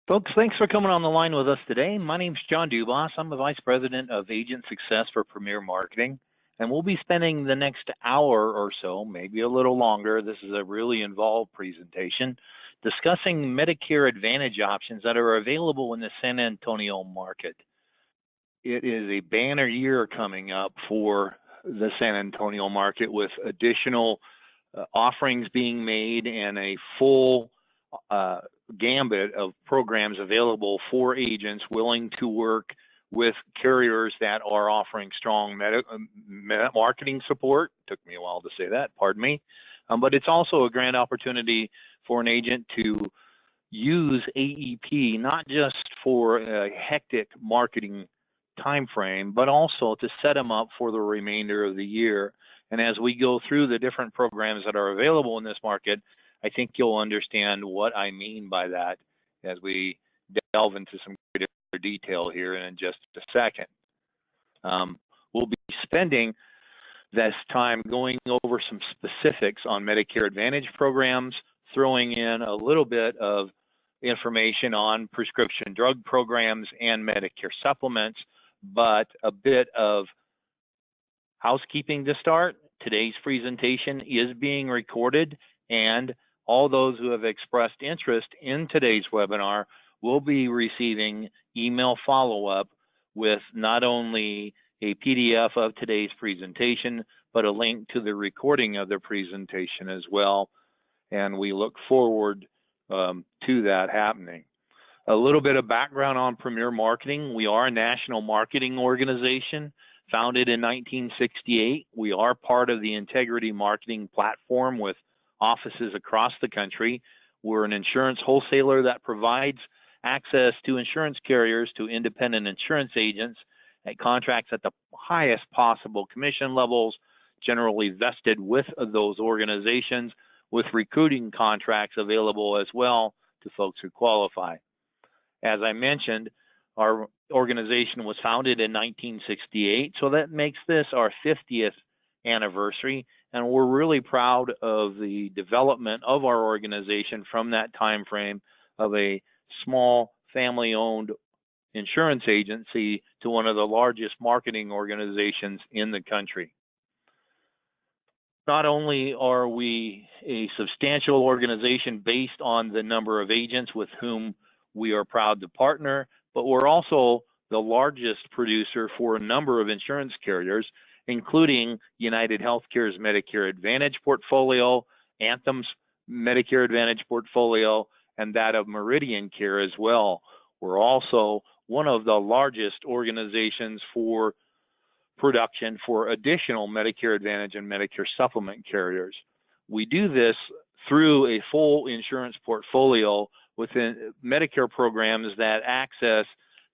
Folks, thanks for coming on the line with us today. My name's John Dubas. I'm the Vice President of Agent Success for Premier Marketing, and we'll be spending the next hour or so, maybe a little longer. This is a really involved presentation, discussing Medicare Advantage options that are available in the San Antonio market. It is a banner year coming up for the San Antonio market with additional offerings being made and a full gambit of programs available for agents willing to work with carriers that are offering strong marketing support. Took me a while to say that, pardon me. But it's also a grand opportunity for an agent to use AEP not just for a hectic marketing time frame, but also to set them up for the remainder of the year. And as we go through the different programs that are available in this market, I think you'll understand what I mean by that as we delve into some greater detail here in just a second. We'll be spending this time going over some specifics on Medicare Advantage programs, throwing in a little bit of information on prescription drug programs and Medicare supplements, but a bit of housekeeping to start. Today's presentation is being recorded, and all those who have expressed interest in today's webinar will be receiving email follow-up with not only a PDF of today's presentation, but a link to the recording of the presentation as well. And we look forward to that happening. A little bit of background on Premier Marketing. We are a national marketing organization founded in 1968. We are part of the Integrity Marketing Platform with offices across the country. We're an insurance wholesaler that provides access to insurance carriers to independent insurance agents at contracts at the highest possible commission levels, generally vested with those organizations, with recruiting contracts available as well to folks who qualify. As I mentioned, our organization was founded in 1968, so that makes this our 50th anniversary, and we're really proud of the development of our organization from that time frame of a small family-owned insurance agency to one of the largest marketing organizations in the country. Not only are we a substantial organization based on the number of agents with whom we are proud to partner, but we're also the largest producer for a number of insurance carriers, including United Healthcare's Medicare Advantage portfolio, Anthem's Medicare Advantage portfolio, and that of Meridian Care as well. We're also one of the largest organizations for production for additional Medicare Advantage and Medicare supplement carriers. We do this through a full insurance portfolio within Medicare programs that access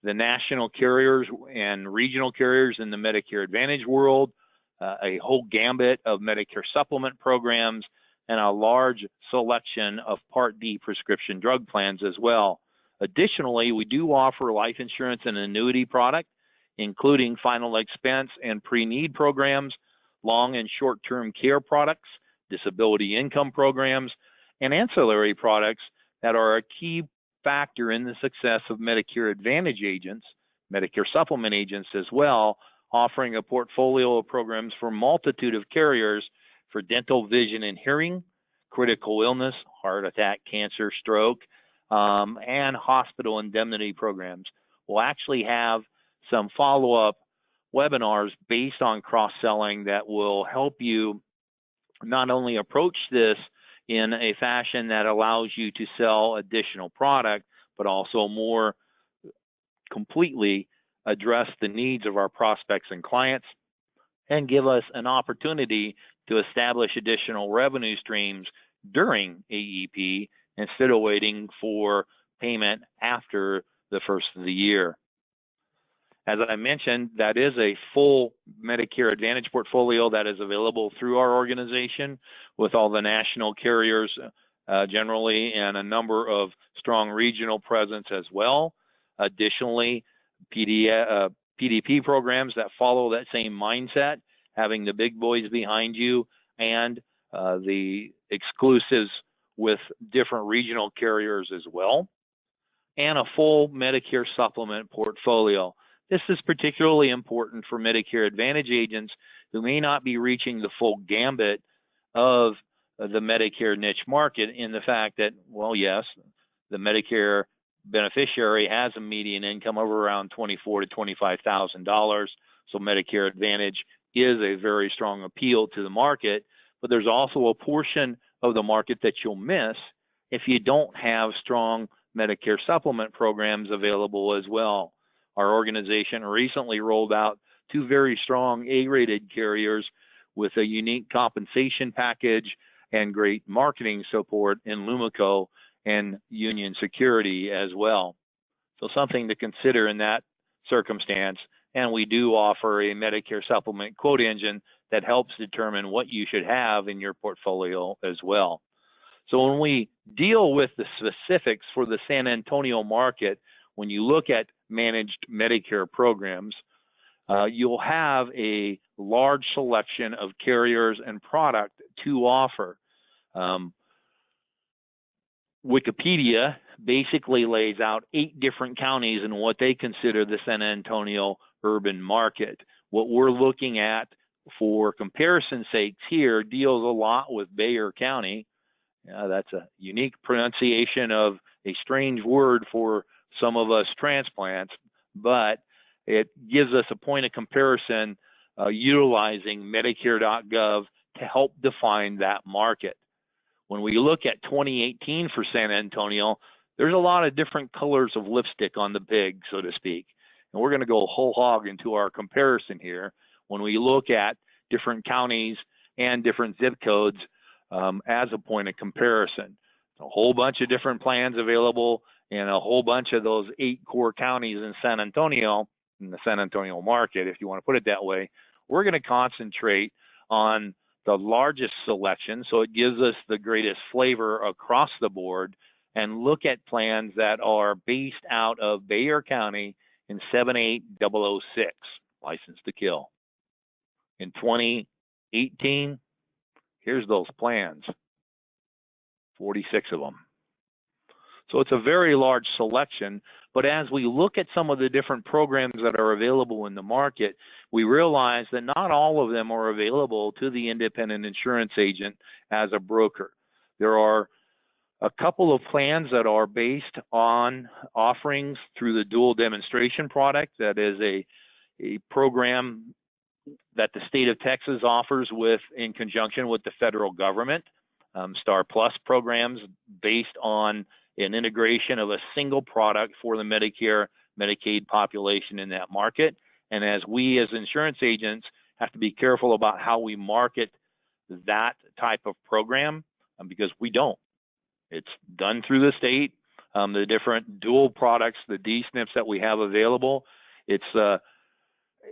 the national carriers and regional carriers in the Medicare Advantage world, a whole gambit of Medicare supplement programs, and a large selection of Part D prescription drug plans as well. Additionally, we do offer life insurance and annuity product, including final expense and pre-need programs, long and short-term care products, disability income programs, and ancillary products that are a key factor in the success of Medicare Advantage agents, Medicare supplement agents as well, offering a portfolio of programs for a multitude of carriers for dental, vision, and hearing, critical illness, heart attack, cancer, stroke, and hospital indemnity programs. We'll actually have some follow-up webinars based on cross-selling that will help you not only approach this in a fashion that allows you to sell additional product, but also more completely address the needs of our prospects and clients and give us an opportunity to establish additional revenue streams during AEP instead of waiting for payment after the first of the year. As I mentioned, that is a full Medicare Advantage portfolio that is available through our organization with all the national carriers generally and a number of strong regional presence as well. Additionally, PDP programs that follow that same mindset, having the big boys behind you and the exclusives with different regional carriers as well. and a full Medicare supplement portfolio. This is particularly important for Medicare Advantage agents who may not be reaching the full gambit of the Medicare niche market, in the fact that, well, yes, the Medicare beneficiary has a median income of around $24,000 to $25,000. So Medicare Advantage is a very strong appeal to the market, but there's also a portion of the market that you'll miss if you don't have strong Medicare supplement programs available as well. Our organization recently rolled out 2 very strong A-rated carriers with a unique compensation package and great marketing support in Lumico and Union Security as well. So something to consider in that circumstance. And we do offer a Medicare supplement quote engine that helps determine what you should have in your portfolio as well. So when we deal with the specifics for the San Antonio market, when you look at managed Medicare programs, you'll have a large selection of carriers and product to offer. Wikipedia basically lays out 8 different counties in what they consider the San Antonio urban market. What we're looking at for comparison sakes here deals a lot with Bexar County. That's a unique pronunciation of a strange word for some of us transplants, but it gives us a point of comparison utilizing Medicare.gov to help define that market. When we look at 2018 for San Antonio, there's a lot of different colors of lipstick on the pig, so to speak. And we're going to go whole hog into our comparison here when we look at different counties and different zip codes as a point of comparison. A whole bunch of different plans available in a whole bunch of those 8 core counties in San Antonio, in the San Antonio market, if you want to put it that way. We're going to concentrate on the largest selection, so it gives us the greatest flavor across the board, and look at plans that are based out of Bexar County in 78006, License to Kill. In 2018, here's those plans, 46 of them. So it's a very large selection, but as we look at some of the different programs that are available in the market, we realize that not all of them are available to the independent insurance agent as a broker. There are a couple of plans that are based on offerings through the dual demonstration product. That is a program that the state of Texas offers in conjunction with the federal government. Star Plus programs based on an integration of a single product for the Medicare, Medicaid population in that market. And as we as insurance agents have to be careful about how we market that type of program, because we don't. It's done through the state. The different dual products, the D-SNPs that we have available, it's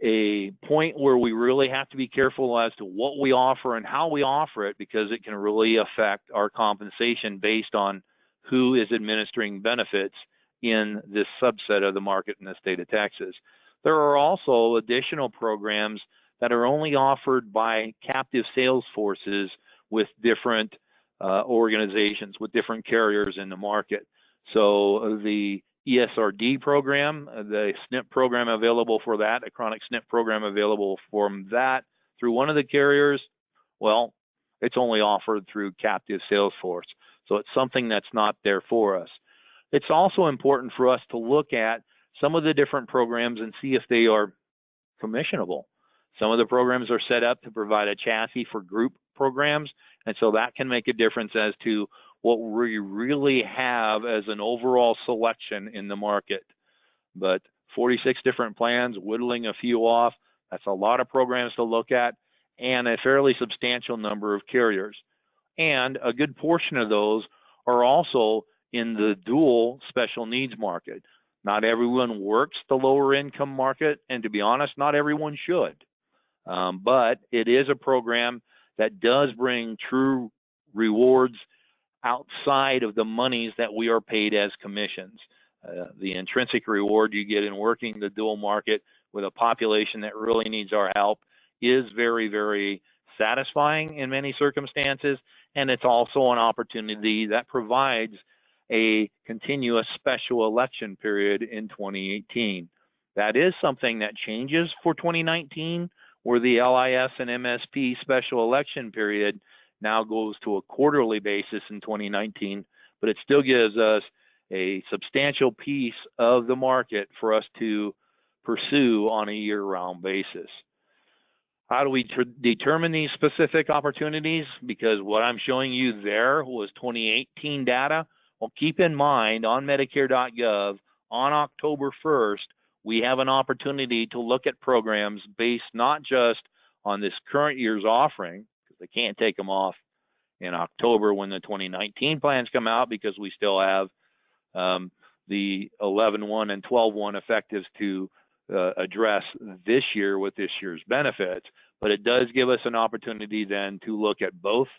a point where we really have to be careful as to what we offer and how we offer it, because it can really affect our compensation based on who is administering benefits in this subset of the market in the state of Texas. There are also additional programs that are only offered by captive sales forces with different organizations, with different carriers in the market. So the ESRD program, the SNP program available for that, a chronic SNP program available from that through one of the carriers, well, it's only offered through captive sales force. So it's something that's not there for us. It's also important for us to look at some of the different programs and see if they are commissionable. Some of the programs are set up to provide a chassis for group programs, and so that can make a difference as to what we really have as an overall selection in the market. But 46 different plans, whittling a few off, that's a lot of programs to look at, and a fairly substantial number of carriers. And a good portion of those are also in the dual special needs market. Not everyone works the lower income market, and to be honest, not everyone should. But it is a program that does bring true rewards outside of the monies that we are paid as commissions. The intrinsic reward you get in working the dual market with a population that really needs our help is very, very satisfying in many circumstances, and it's also an opportunity that provides a continuous special election period in 2018. That is something that changes for 2019, where the LIS and MSP special election period now goes to a quarterly basis in 2019, but it still gives us a substantial piece of the market for us to pursue on a year-round basis. How do we determine these specific opportunities? Because what I'm showing you there was 2018 data. Well, keep in mind on Medicare.gov on October 1st, we have an opportunity to look at programs based not just on this current year's offering, because they can't take them off in October when the 2019 plans come out, because we still have the 11-1 and 12-1 effectives to address this year with this year's benefits. But it does give us an opportunity then to look at both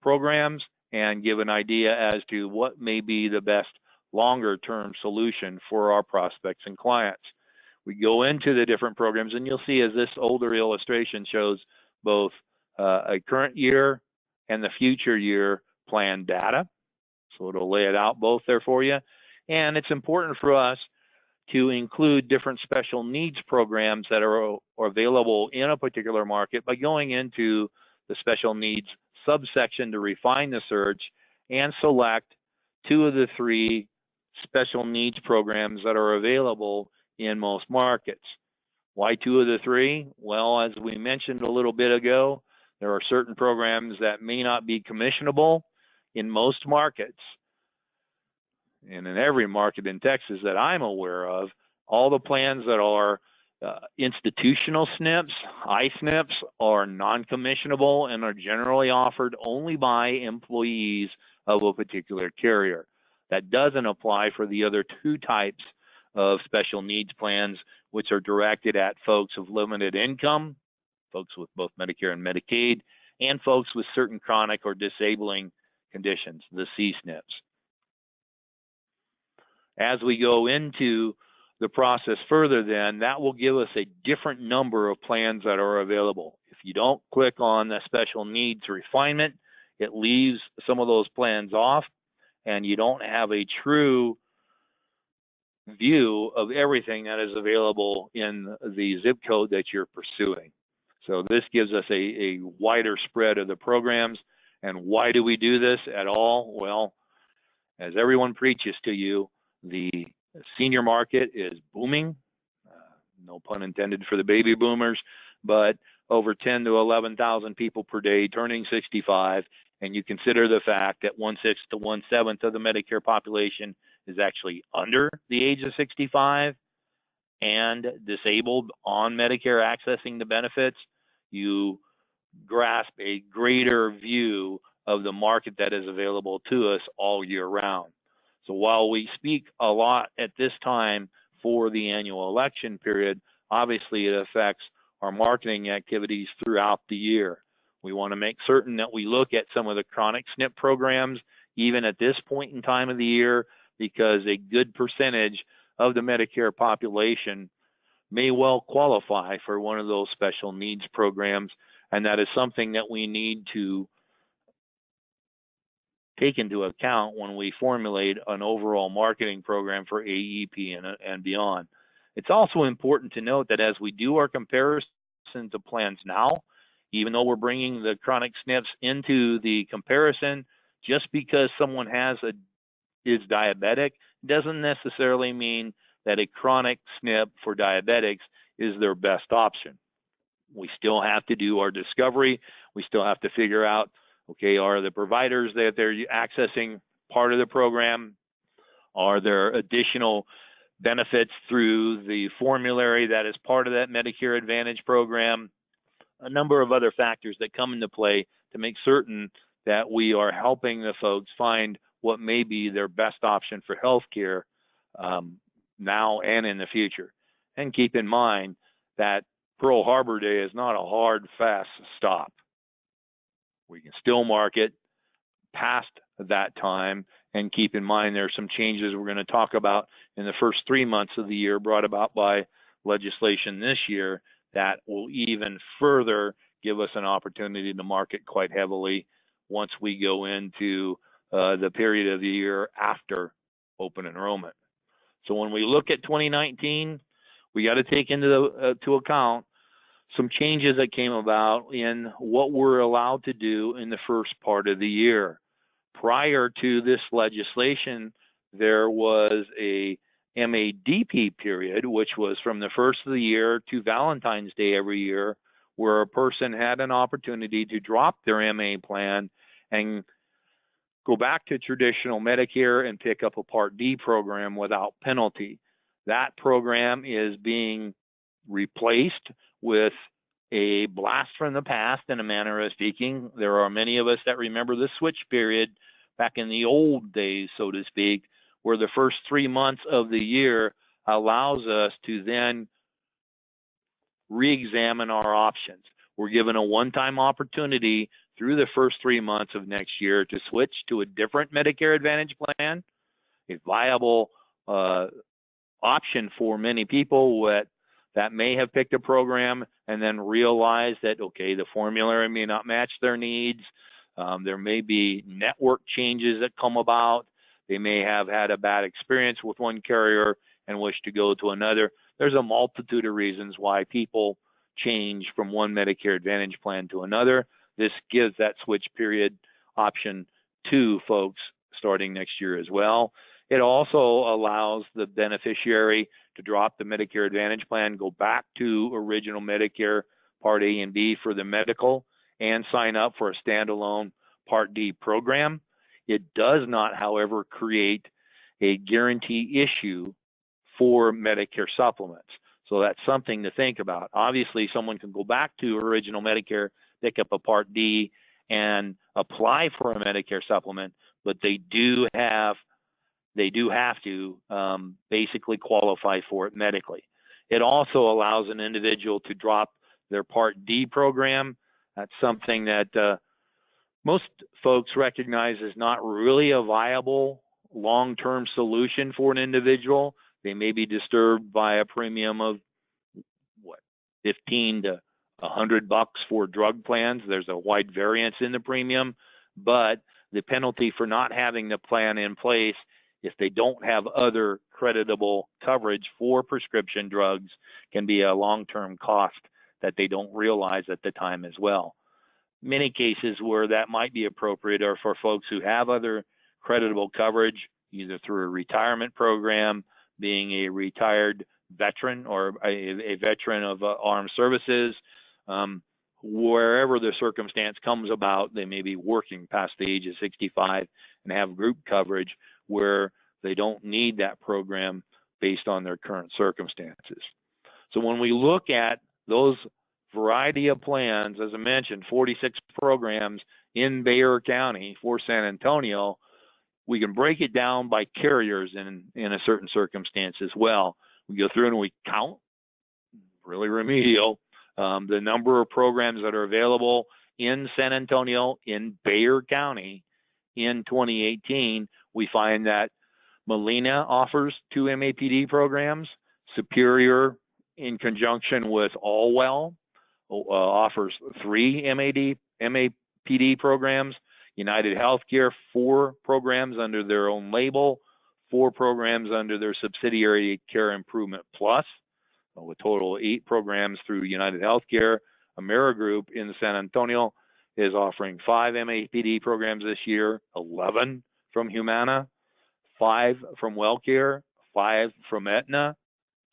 programs and give an idea as to what may be the best longer-term solution for our prospects and clients. We go into the different programs, and you'll see as this older illustration shows both a current year and the future year plan data. So it'll lay it out both there for you. And it's important for us to include different special needs programs that are available in a particular market by going into the special needs subsection to refine the search and select 2 of the 3 special needs programs that are available in most markets. Why 2 of the 3? Well, as we mentioned a little bit ago, there are certain programs that may not be commissionable in most markets. And in every market in Texas that I'm aware of, all the plans that are institutional SNPs, I-SNPs, are non-commissionable and are generally offered only by employees of a particular carrier. That doesn't apply for the other 2 types of special needs plans, which are directed at folks of limited income, folks with both Medicare and Medicaid, and folks with certain chronic or disabling conditions, the C-SNPs. As we go into the process further, then that will give us a different number of plans that are available. If you don't click on the special needs refinement, it leaves some of those plans off, and you don't have a true view of everything that is available in the zip code that you're pursuing. So this gives us a wider spread of the programs. And why do we do this at all? Well, as everyone preaches to you, the senior market is booming, no pun intended for the baby boomers, but over 10 to 11,000 people per day turning 65, and you consider the fact that 1/6 to 1/7 of the Medicare population is actually under the age of 65 and disabled on Medicare accessing the benefits, you grasp a greater view of the market that is available to us all year round. So while we speak a lot at this time for the annual election period, obviously it affects our marketing activities throughout the year. We want to make certain that we look at some of the chronic SNP programs even at this point in time of the year, because a good percentage of the Medicare population may well qualify for one of those special needs programs, and that is something that we need to take into account when we formulate an overall marketing program for AEP and beyond. It's also important to note that as we do our comparison to plans now, even though we're bringing the chronic SNPs into the comparison, just because someone is diabetic doesn't necessarily mean that a chronic SNP for diabetics is their best option. We still have to do our discovery. We still have to figure out, okay, are the providers that they're accessing part of the program? Are there additional benefits through the formulary that is part of that Medicare Advantage program? A number of other factors that come into play to make certain that we are helping the folks find what may be their best option for health care now and in the future. And keep in mind that Pearl Harbor Day is not a hard, fast stop. We can still market past that time, and keep in mind there are some changes we're going to talk about in the first 3 months of the year brought about by legislation this year that will even further give us an opportunity to market quite heavily once we go into the period of the year after open enrollment. So when we look at 2019, we got to take to account some changes that came about in what we're allowed to do in the first part of the year. Prior to this legislation, there was a MADP period, which was from the first of the year to Valentine's Day every year, where a person had an opportunity to drop their MA plan and go back to traditional Medicare and pick up a Part D program without penalty. That program is being replaced with a blast from the past, in a manner of speaking. There are many of us that remember the switch period back in the old days, so to speak, where the first 3 months of the year allows us to then re-examine our options. We're given a one-time opportunity through the first 3 months of next year to switch to a different Medicare Advantage plan, a viable option for many people that may have picked a program and then realize that, okay, the formulary may not match their needs. There may be network changes that come about. They may have had a bad experience with one carrier and wish to go to another. There's a multitude of reasons why people change from one Medicare Advantage plan to another. This gives that switch period option to folks starting next year as well. It also allows the beneficiary to drop the Medicare Advantage plan, go back to original Medicare Part A and B for the medical, and sign up for a standalone Part D program. It does not, however, create a guarantee issue for Medicare supplements. So that's something to think about. Obviously, someone can go back to original Medicare, pick up a Part D, and apply for a Medicare supplement, but they do have to basically qualify for it medically. It also allows an individual to drop their Part D program. That's something that most folks recognize is not really a viable long-term solution for an individual. They may be disturbed by a premium of $15 to $100 for drug plans. There's a wide variance in the premium, but the penalty for not having the plan in place, if they don't have other creditable coverage for prescription drugs, can be a long-term cost that they don't realize at the time as well. Many cases where that might be appropriate are for folks who have other creditable coverage, either through a retirement program, being a retired veteran or a veteran of armed services. Wherever the circumstance comes about, they may be working past the age of 65 and have group coverage where they don't need that program based on their current circumstances. So when we look at those variety of plans, as I mentioned, 46 programs in Bexar County for San Antonio, we can break it down by carriers in a certain circumstance as well. We go through and we count, really remedial, the number of programs that are available in San Antonio, in Bexar County in 2018. We find that Molina offers 2 MAPD programs. Superior, in conjunction with Allwell, offers 3 MAPD programs. United Healthcare, 4 programs under their own label, 4 programs under their subsidiary Care Improvement Plus, with a total of 8 programs through United Healthcare. AmeriGroup in San Antonio is offering 5 MAPD programs this year, 11 from Humana, 5 from WellCare, 5 from Aetna,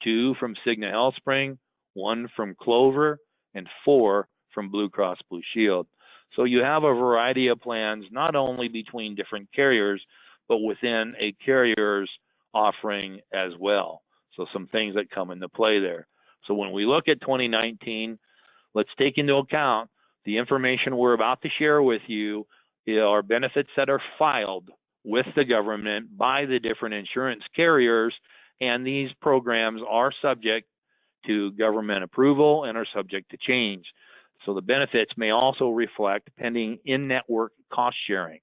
2 from Cigna HealthSpring, 1 from Clover, and 4 from Blue Cross Blue Shield. So you have a variety of plans, not only between different carriers, but within a carrier's offering as well. So some things that come into play there. So when we look at 2019, let's take into account the information we're about to share with you are benefits that are filed with the government by the different insurance carriers, and these programs are subject to government approval and are subject to change. So the benefits may also reflect pending in-network cost sharing.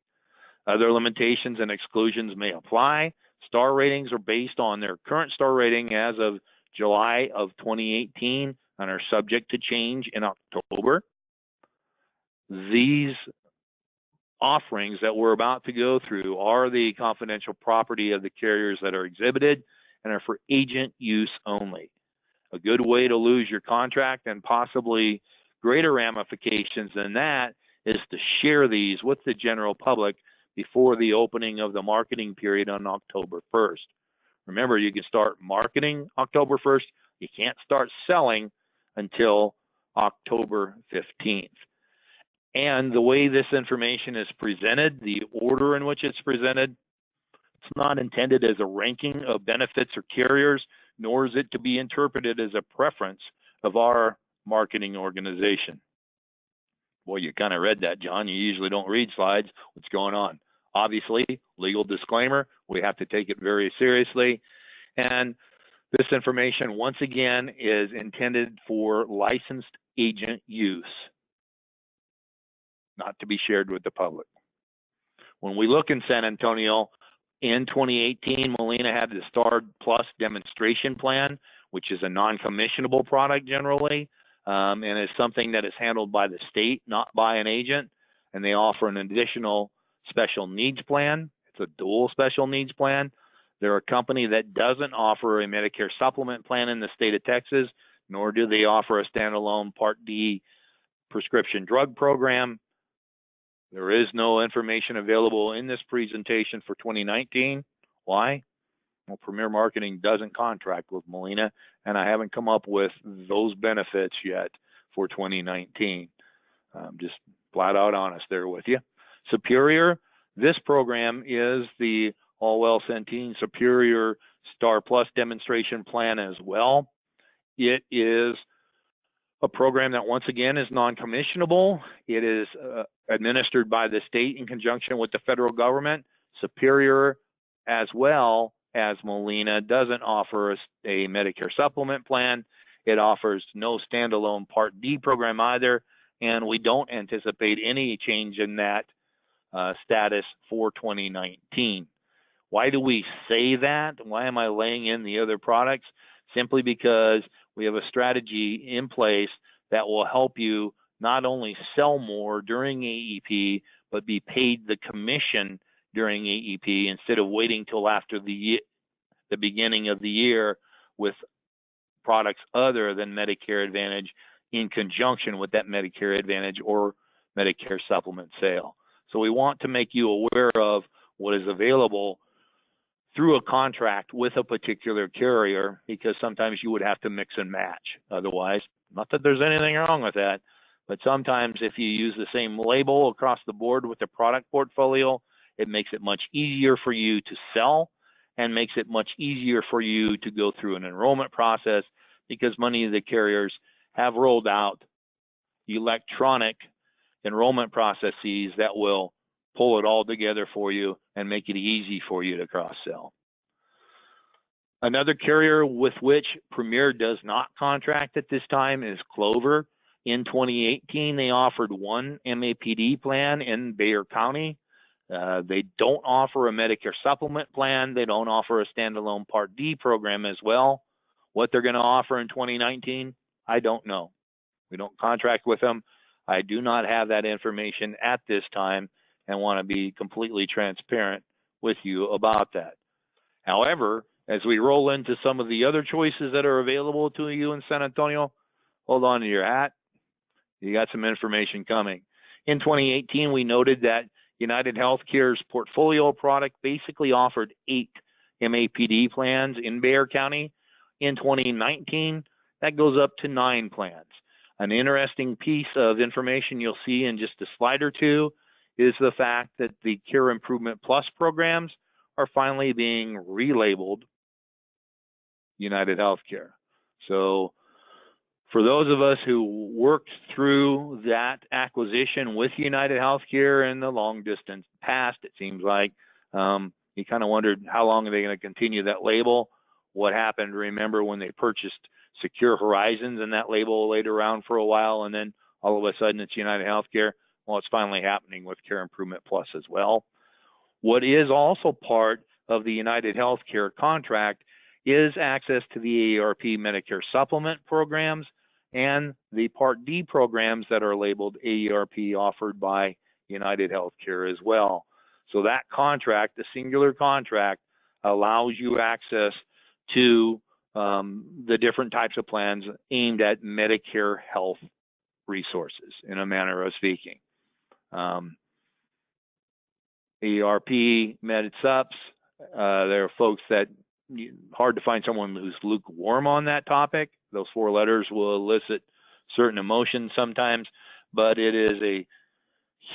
Other limitations and exclusions may apply. Star ratings are based on their current star rating as of July of 2018 and are subject to change in October. These offerings that we're about to go through are the confidential property of the carriers that are exhibited and are for agent use only. A good way to lose your contract and possibly greater ramifications than that is to share these with the general public before the opening of the marketing period on October 1st. Remember, you can start marketing October 1st. You can't start selling until October 15th. And the way this information is presented, the order in which it's presented, it's not intended as a ranking of benefits or carriers, nor is it to be interpreted as a preference of our marketing organization. Well, you kind of read that, John. You usually don't read slides. What's going on? Obviously, legal disclaimer, we have to take it very seriously. And this information, once again, is intended for licensed agent use, not to be shared with the public. When we look in San Antonio, in 2018, Molina had the Star Plus demonstration plan, which is a non-commissionable product generally, and is something that is handled by the state, not by an agent. And they offer an additional special needs plan. It's a dual special needs plan. They're a company that doesn't offer a Medicare supplement plan in the state of Texas, nor do they offer a standalone Part D prescription drug program. There is no information available in this presentation for 2019. Why? Well, Premier Marketing doesn't contract with Molina, and I haven't come up with those benefits yet for 2019. Just flat out honest there with you. Superior, this program is the Allwell Centene Superior Star Plus demonstration plan as well. It is a program that, once again, is non-commissionable. It is administered by the state in conjunction with the federal government. Superior, as well as Molina, doesn't offer a Medicare supplement plan. It offers no standalone Part D program either, and we don't anticipate any change in that status for 2019. Why do we say that? Why am I laying in the other products? Simply because we have a strategy in place that will help you not only sell more during AEP, but be paid the commission during AEP instead of waiting till after the beginning of the year with products other than Medicare Advantage in conjunction with that Medicare Advantage or Medicare supplement sale. So we want to make you aware of what is available through a contract with a particular carrier, because sometimes you would have to mix and match otherwise. Not that there's anything wrong with that, but sometimes if you use the same label across the board with the product portfolio, it makes it much easier for you to sell and makes it much easier for you to go through an enrollment process, because many of the carriers have rolled out electronic enrollment processes that will pull it all together for you and make it easy for you to cross-sell. Another carrier with which Premier does not contract at this time is Clover. In 2018, they offered one MAPD plan in Bexar County. They don't offer a Medicare supplement plan. They don't offer a standalone Part D program as well. What they're going to offer in 2019, I don't know. We don't contract with them. I do not have that information at this time and want to be completely transparent with you about that. However, as we roll into some of the other choices that are available to you in San Antonio, hold on to your hat. You got some information coming. In 2018, we noted that United Healthcare's portfolio product basically offered 8 MAPD plans in Bexar County. In 2019, that goes up to 9 plans. An interesting piece of information you'll see in just a slide or two is the fact that the Care Improvement Plus programs are finally being relabeled United Healthcare. So for those of us who worked through that acquisition with United Healthcare in the long distance past, it seems like you kind of wondered how long are they going to continue that label. What happened, remember, when they purchased Secure Horizons and that label laid around for a while, and then all of a sudden it's United Healthcare? Well, it's finally happening with Care Improvement Plus as well. What is also part of the United Healthcare contract is access to the AARP Medicare supplement programs and the Part D programs that are labeled AARP offered by United Healthcare as well. So that contract, the singular contract, allows you access to the different types of plans aimed at Medicare health resources, in a manner of speaking. ERP, MedSups, there are folks that, hard to find someone who's lukewarm on that topic. Those four letters will elicit certain emotions sometimes, but it is a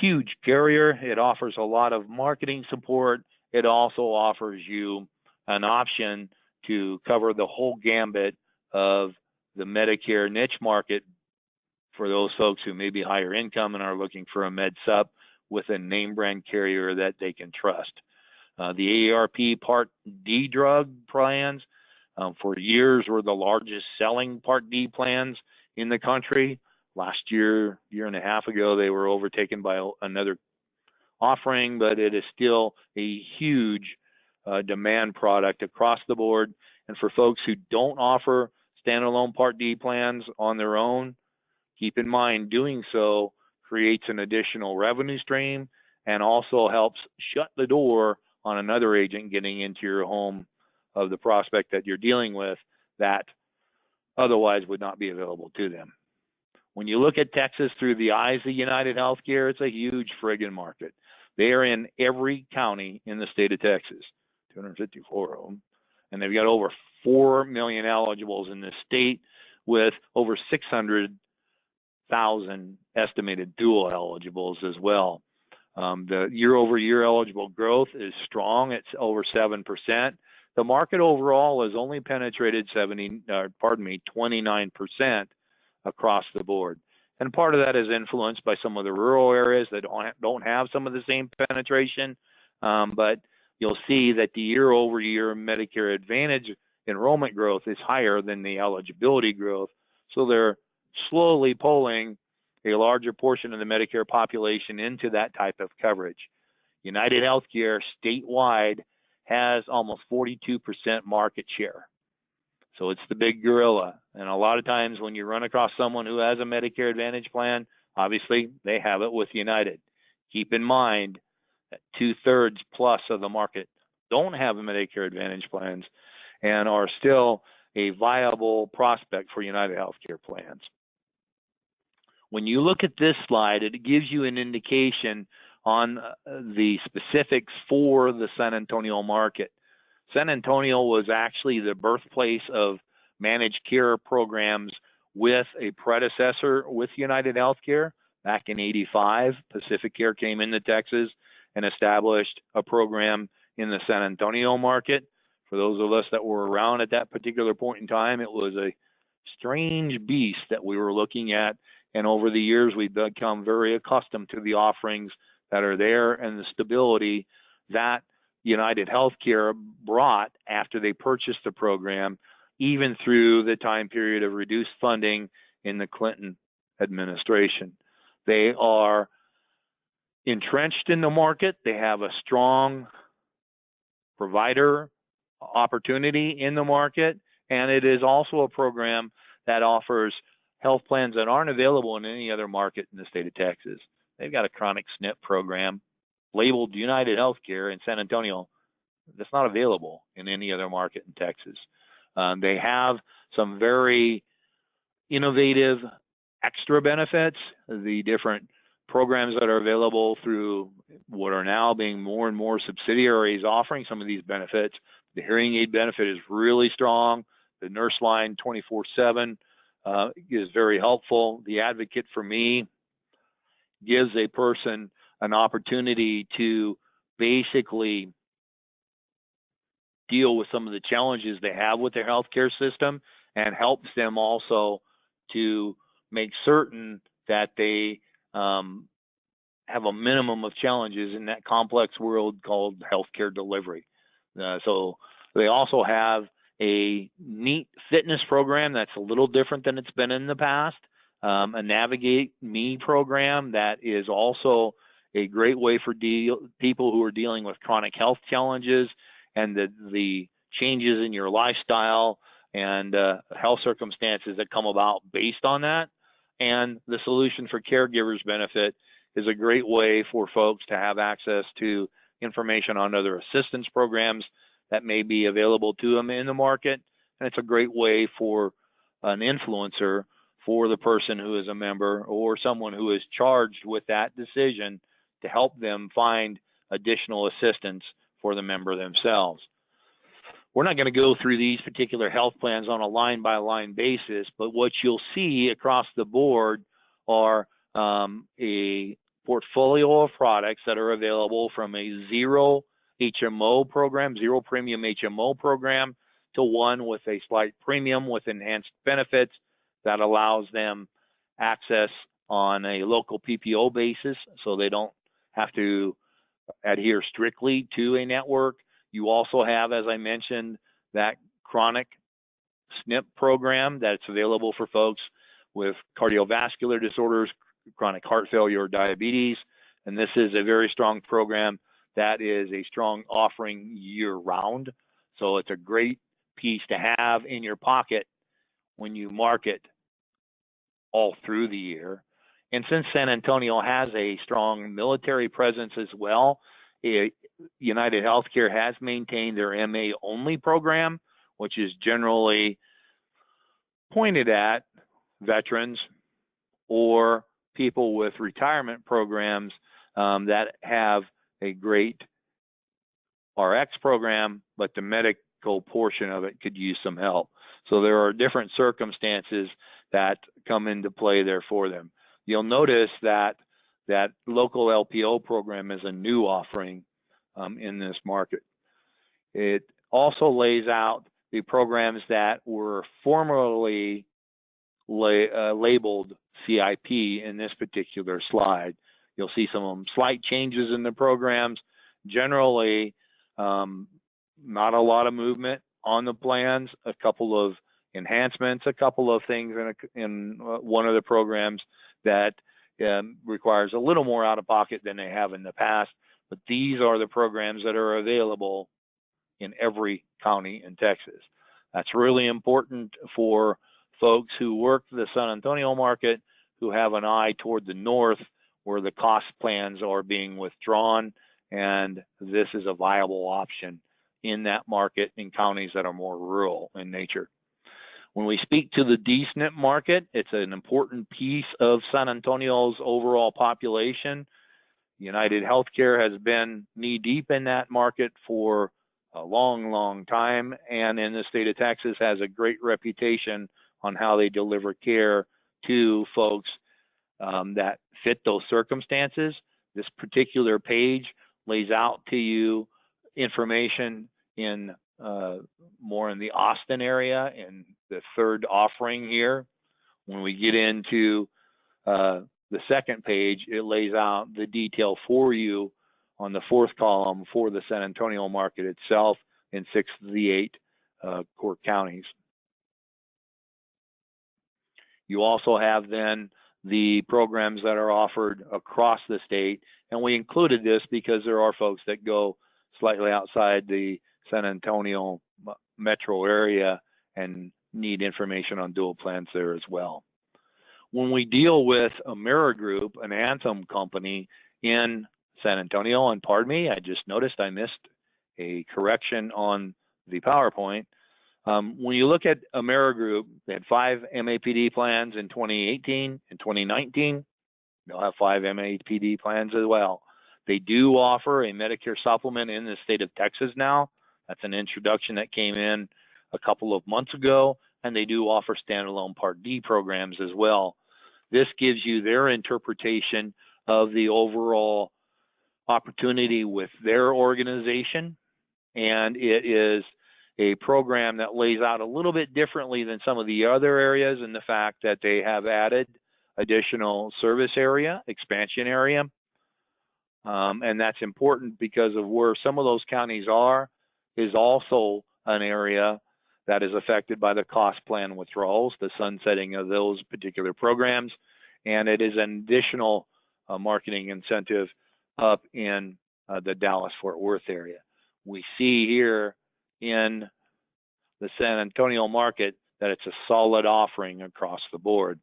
huge carrier. It offers a lot of marketing support. It also offers you an option to cover the whole gambit of the Medicare niche market for those folks who may be higher income and are looking for a MedSup with a name brand carrier that they can trust. The AARP Part D drug plans for years were the largest selling Part D plans in the country. Last year and a half ago, they were overtaken by another offering, but it is still a huge demand product across the board. And for folks who don't offer standalone Part D plans on their own, keep in mind doing so creates an additional revenue stream and also helps shut the door on another agent getting into your home of the prospect that you're dealing with that otherwise would not be available to them. When you look at Texas through the eyes of United Healthcare, it's a huge friggin' market. They are in every county in the state of Texas, 254 of them, and they've got over 4 million eligibles in the state with over 600,000 estimated dual eligibles as well. The year-over-year eligible growth is strong. It's over 7%. The market overall has only penetrated 29% across the board. And part of that is influenced by some of the rural areas that don't have some of the same penetration. But you'll see that the year-over-year Medicare Advantage enrollment growth is higher than the eligibility growth. So they're slowly pulling a larger portion of the Medicare population into that type of coverage. United Healthcare statewide has almost 42% market share. So it's the big gorilla. And a lot of times when you run across someone who has a Medicare Advantage plan, obviously they have it with United. Keep in mind that 2/3 plus of the market don't have a Medicare Advantage plans and are still a viable prospect for United Healthcare plans. When you look at this slide, it gives you an indication on the specifics for the San Antonio market. San Antonio was actually the birthplace of managed care programs with a predecessor with United Healthcare. Back in '85, Pacific Care came into Texas and established a program in the San Antonio market. For those of us that were around at that particular point in time, it was a strange beast that we were looking at. And over the years, we've become very accustomed to the offerings that are there and the stability that United Healthcare brought after they purchased the program, even through the time period of reduced funding in the Clinton administration. They are entrenched in the market. They have a strong provider opportunity in the market, and it is also a program that offers health plans that aren't available in any other market in the state of Texas. They've got a chronic SNP program labeled United Healthcare in San Antonio that's not available in any other market in Texas. They have some very innovative extra benefits, the different programs that are available through what are now being more and more subsidiaries offering some of these benefits. The hearing aid benefit is really strong. The nurse line 24/7 is very helpful. The Advocate for Me gives a person an opportunity to basically deal with some of the challenges they have with their healthcare system and helps them also to make certain that they have a minimum of challenges in that complex world called healthcare delivery. So they also have a neat fitness program that's a little different than it's been in the past, a Navigate Me program that is also a great way for people who are dealing with chronic health challenges and the changes in your lifestyle and health circumstances that come about based on that. And the Solution for Caregivers benefit is a great way for folks to have access to information on other assistance programs that may be available to them in the market. And it's a great way for an influencer, for the person who is a member or someone who is charged with that decision, to help them find additional assistance for the member themselves. We're not going to go through these particular health plans on a line-by-line basis, but what you'll see across the board are a portfolio of products that are available from a zero HMO program, zero premium HMO program, to one with a slight premium with enhanced benefits that allows them access on a local PPO basis, so they don't have to adhere strictly to a network. You also have, as I mentioned, that chronic SNP program that's available for folks with cardiovascular disorders, chronic heart failure, or diabetes. And this is a very strong program that is a strong offering year-round. So it's a great piece to have in your pocket when you market all through the year. And since San Antonio has a strong military presence as well, United Healthcare has maintained their MA-only program, which is generally pointed at veterans or people with retirement programs that have a great RX program, but the medical portion of it could use some help. So there are different circumstances that come into play there for them. You'll notice that that local LPO program is a new offering in this market. It also lays out the programs that were formerly labeled CIP in this particular slide. You'll see some slight changes in the programs. Generally, not a lot of movement on the plans, a couple of enhancements, a couple of things in one of the programs that requires a little more out of pocket than they have in the past. But these are the programs that are available in every county in Texas. That's really important for folks who work the San Antonio market, who have an eye toward the north where the cost plans are being withdrawn, and this is a viable option in that market in counties that are more rural in nature. When we speak to the D-SNP market, it's an important piece of San Antonio's overall population. United Healthcare has been knee-deep in that market for a long, long time, and in the state of Texas has a great reputation on how they deliver care to folks that fit those circumstances. This particular page lays out to you information in more in the Austin area, in the third offering here. When we get into the second page, it lays out the detail for you on the fourth column for the San Antonio market itself in 6 of the 8 core counties. You also have then the programs that are offered across the state, and we included this because there are folks that go slightly outside the San Antonio metro area and need information on dual plans there as well. When we deal with AmeriGroup, an Anthem company in San Antonio, and pardon me, I just noticed I missed a correction on the PowerPoint. When you look at AmeriGroup, they had 5 MAPD plans in 2018 and 2019. They'll have 5 MAPD plans as well. They do offer a Medicare supplement in the state of Texas now. That's an introduction that came in a couple of months ago, and they do offer standalone Part D programs as well. This gives you their interpretation of the overall opportunity with their organization, and it is a program that lays out a little bit differently than some of the other areas in the fact that they have added additional service area, expansion area. And that's important because of where some of those counties are is also an area that is affected by the cost plan withdrawals, the sunsetting of those particular programs. And it is an additional marketing incentive up in the Dallas-Fort Worth area. We see here in the San Antonio market that it's a solid offering across the board.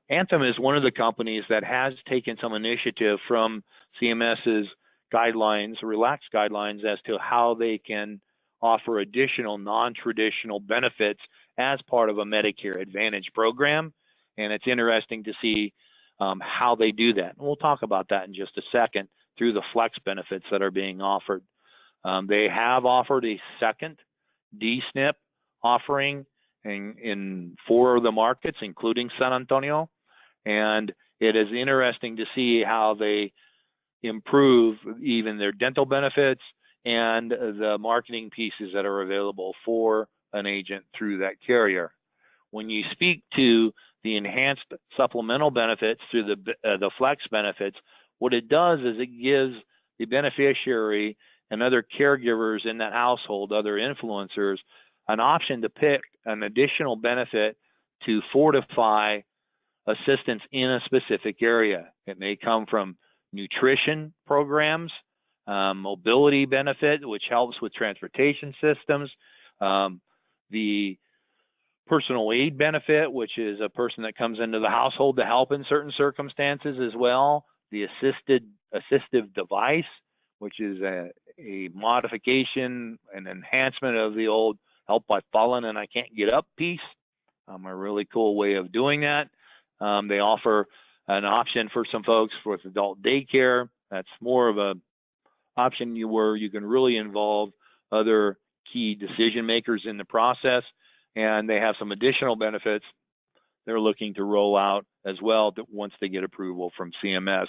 Anthem is one of the companies that has taken some initiative from CMS's guidelines, relaxed guidelines, as to how they can offer additional non-traditional benefits as part of a Medicare Advantage program. And it's interesting to see how they do that. And we'll talk about that in just a second through the flex benefits that are being offered. They have offered a second D-SNP offering in 4 of the markets, including San Antonio. And it is interesting to see how they improve even their dental benefits and the marketing pieces that are available for an agent through that carrier. When you speak to the enhanced supplemental benefits through the flex benefits, what it does is it gives the beneficiary and other caregivers in that household, other influencers, an option to pick an additional benefit to fortify assistance in a specific area. It may come from nutrition programs, mobility benefit, which helps with transportation systems, the personal aid benefit, which is a person that comes into the household to help in certain circumstances as well, the assistive device, which is a modification, an enhancement of the old help by falling and I can't get up piece, a really cool way of doing that. They offer an option for some folks with adult daycare. That's more of a option where you can really involve other key decision makers in the process. And they have some additional benefits they're looking to roll out as well once they get approval from CMS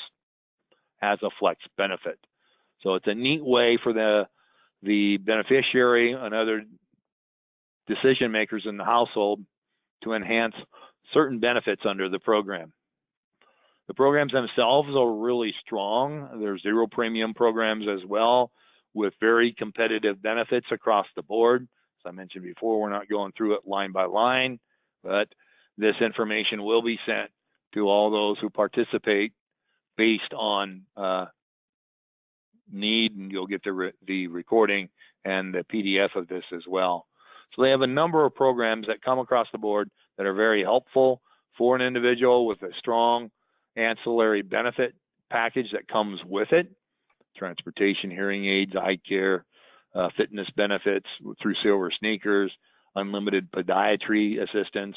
as a flex benefit. So it's a neat way for the beneficiary and other decision makers in the household to enhance certain benefits under the program. The programs themselves are really strong. There's 0 premium programs as well with very competitive benefits across the board. As I mentioned before, we're not going through it line by line, but this information will be sent to all those who participate based on need, and you'll get the recording and the PDF of this as well. So they have a number of programs that come across the board that are very helpful for an individual with a strong ancillary benefit package that comes with it: transportation, hearing aids, eye care, fitness benefits through Silver Sneakers, unlimited podiatry assistance,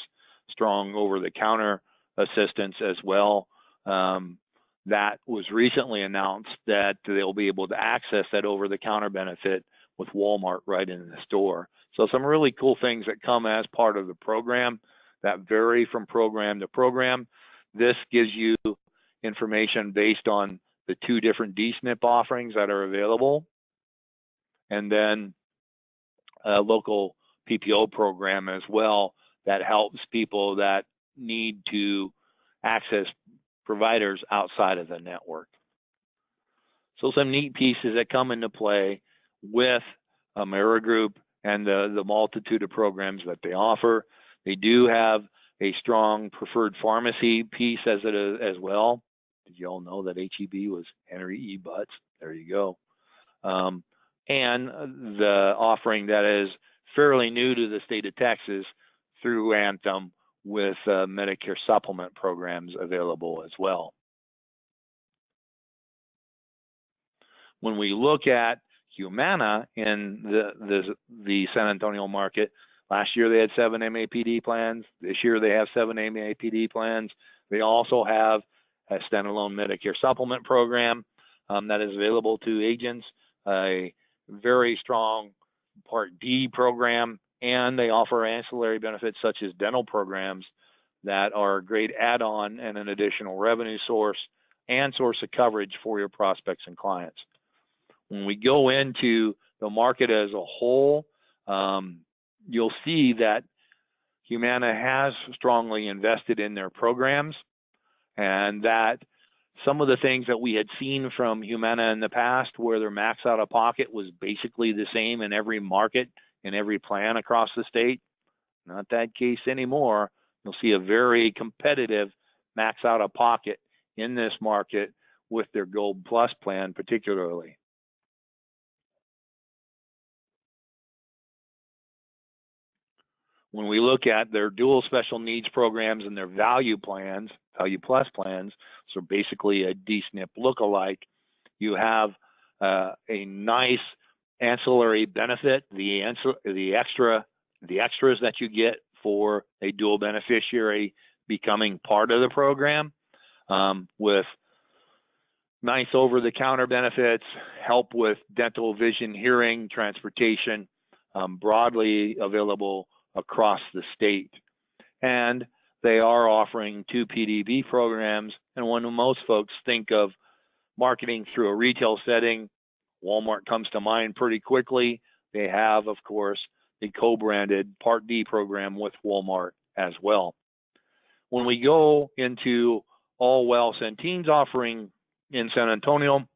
strong over-the-counter assistance as well. That was recently announced that they'll be able to access that over-the-counter benefit with Walmart right in the store. So some really cool things that come as part of the program that vary from program to program. This gives you information based on the 2 different D-SNP offerings that are available, and then a local PPO program as well that helps people that need to access providers outside of the network. So some neat pieces that come into play with AmeriGroup and the multitude of programs that they offer. They do have a strong preferred pharmacy piece as well. Did you all know that HEB was Henry E. Butts? There you go. And the offering that is fairly new to the state of Texas through Anthem with Medicare supplement programs available as well. When we look at Humana in the San Antonio market, last year they had 7 MAPD plans. This year they have 7 MAPD plans. They also have a standalone Medicare supplement program that is available to agents, a very strong Part D program, and they offer ancillary benefits such as dental programs that are a great add-on and an additional revenue source and source of coverage for your prospects and clients. When we go into the market as a whole, you'll see that Humana has strongly invested in their programs, and that some of the things that we had seen from Humana in the past, where their max out of pocket was basically the same in every market, in every plan across the state, not that case anymore. You'll see a very competitive max out of pocket in this market with their Gold Plus plan particularly. When we look at their dual special needs programs and their value plans, value plus plans, so basically a DSNP lookalike, you have a nice ancillary benefit, the extras that you get for a dual beneficiary becoming part of the program, with nice over-the-counter benefits, help with dental, vision, hearing, transportation, broadly available across the state. And they are offering 2 PDP programs. And when most folks think of marketing through a retail setting, Walmart comes to mind pretty quickly. They have, of course, the co-branded Part D program with Walmart as well. When we go into All Well Centene's offering in San Antonio,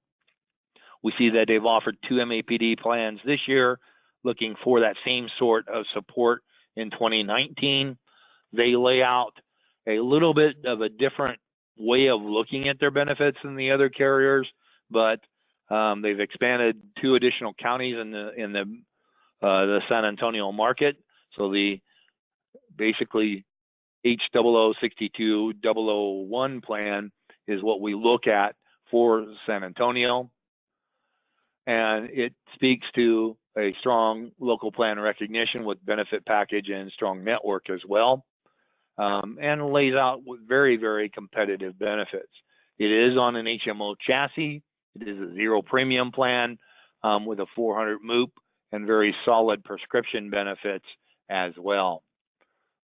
we see that they've offered 2 MAPD plans this year, looking for that same sort of support in 2019. They lay out a little bit of a different way of looking at their benefits than the other carriers, but they've expanded 2 additional counties in the San Antonio market. So the basically H0062-001 plan is what we look at for San Antonio, and it speaks to a strong local plan recognition with benefit package and strong network as well, and lays out very, very competitive benefits. It is on an HMO chassis. It is a 0 premium plan with a 400 MOOP and very solid prescription benefits as well.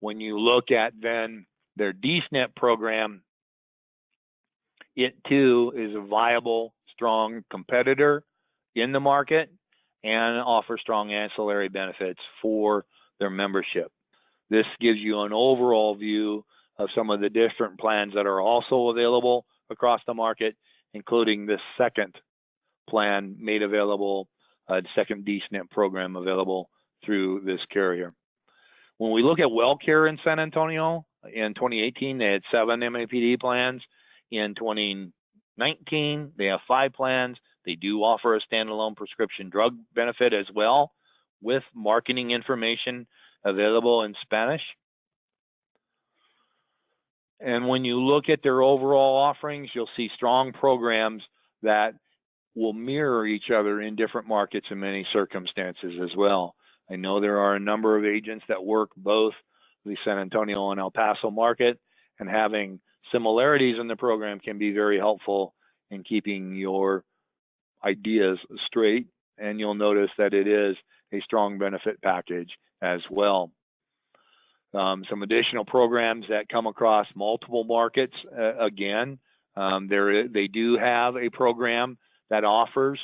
When you look at then their DSNP program, it too is a viable, strong competitor in the market and offers strong ancillary benefits for their membership. This gives you an overall view of some of the different plans that are also available across the market, including the second plan made available, the second DSNP program available through this carrier. When we look at WellCare in San Antonio, in 2018, they had 7 MAPD plans. In 2019, they have 5 plans. They do offer a standalone prescription drug benefit as well, with marketing information available in Spanish. And when you look at their overall offerings, you'll see strong programs that will mirror each other in different markets in many circumstances as well. I know there are a number of agents that work both the San Antonio and El Paso market, and having similarities in the program can be very helpful in keeping your ideas straight. And you'll notice that it is a strong benefit package as well. Some additional programs that come across multiple markets, again, they do have a program that offers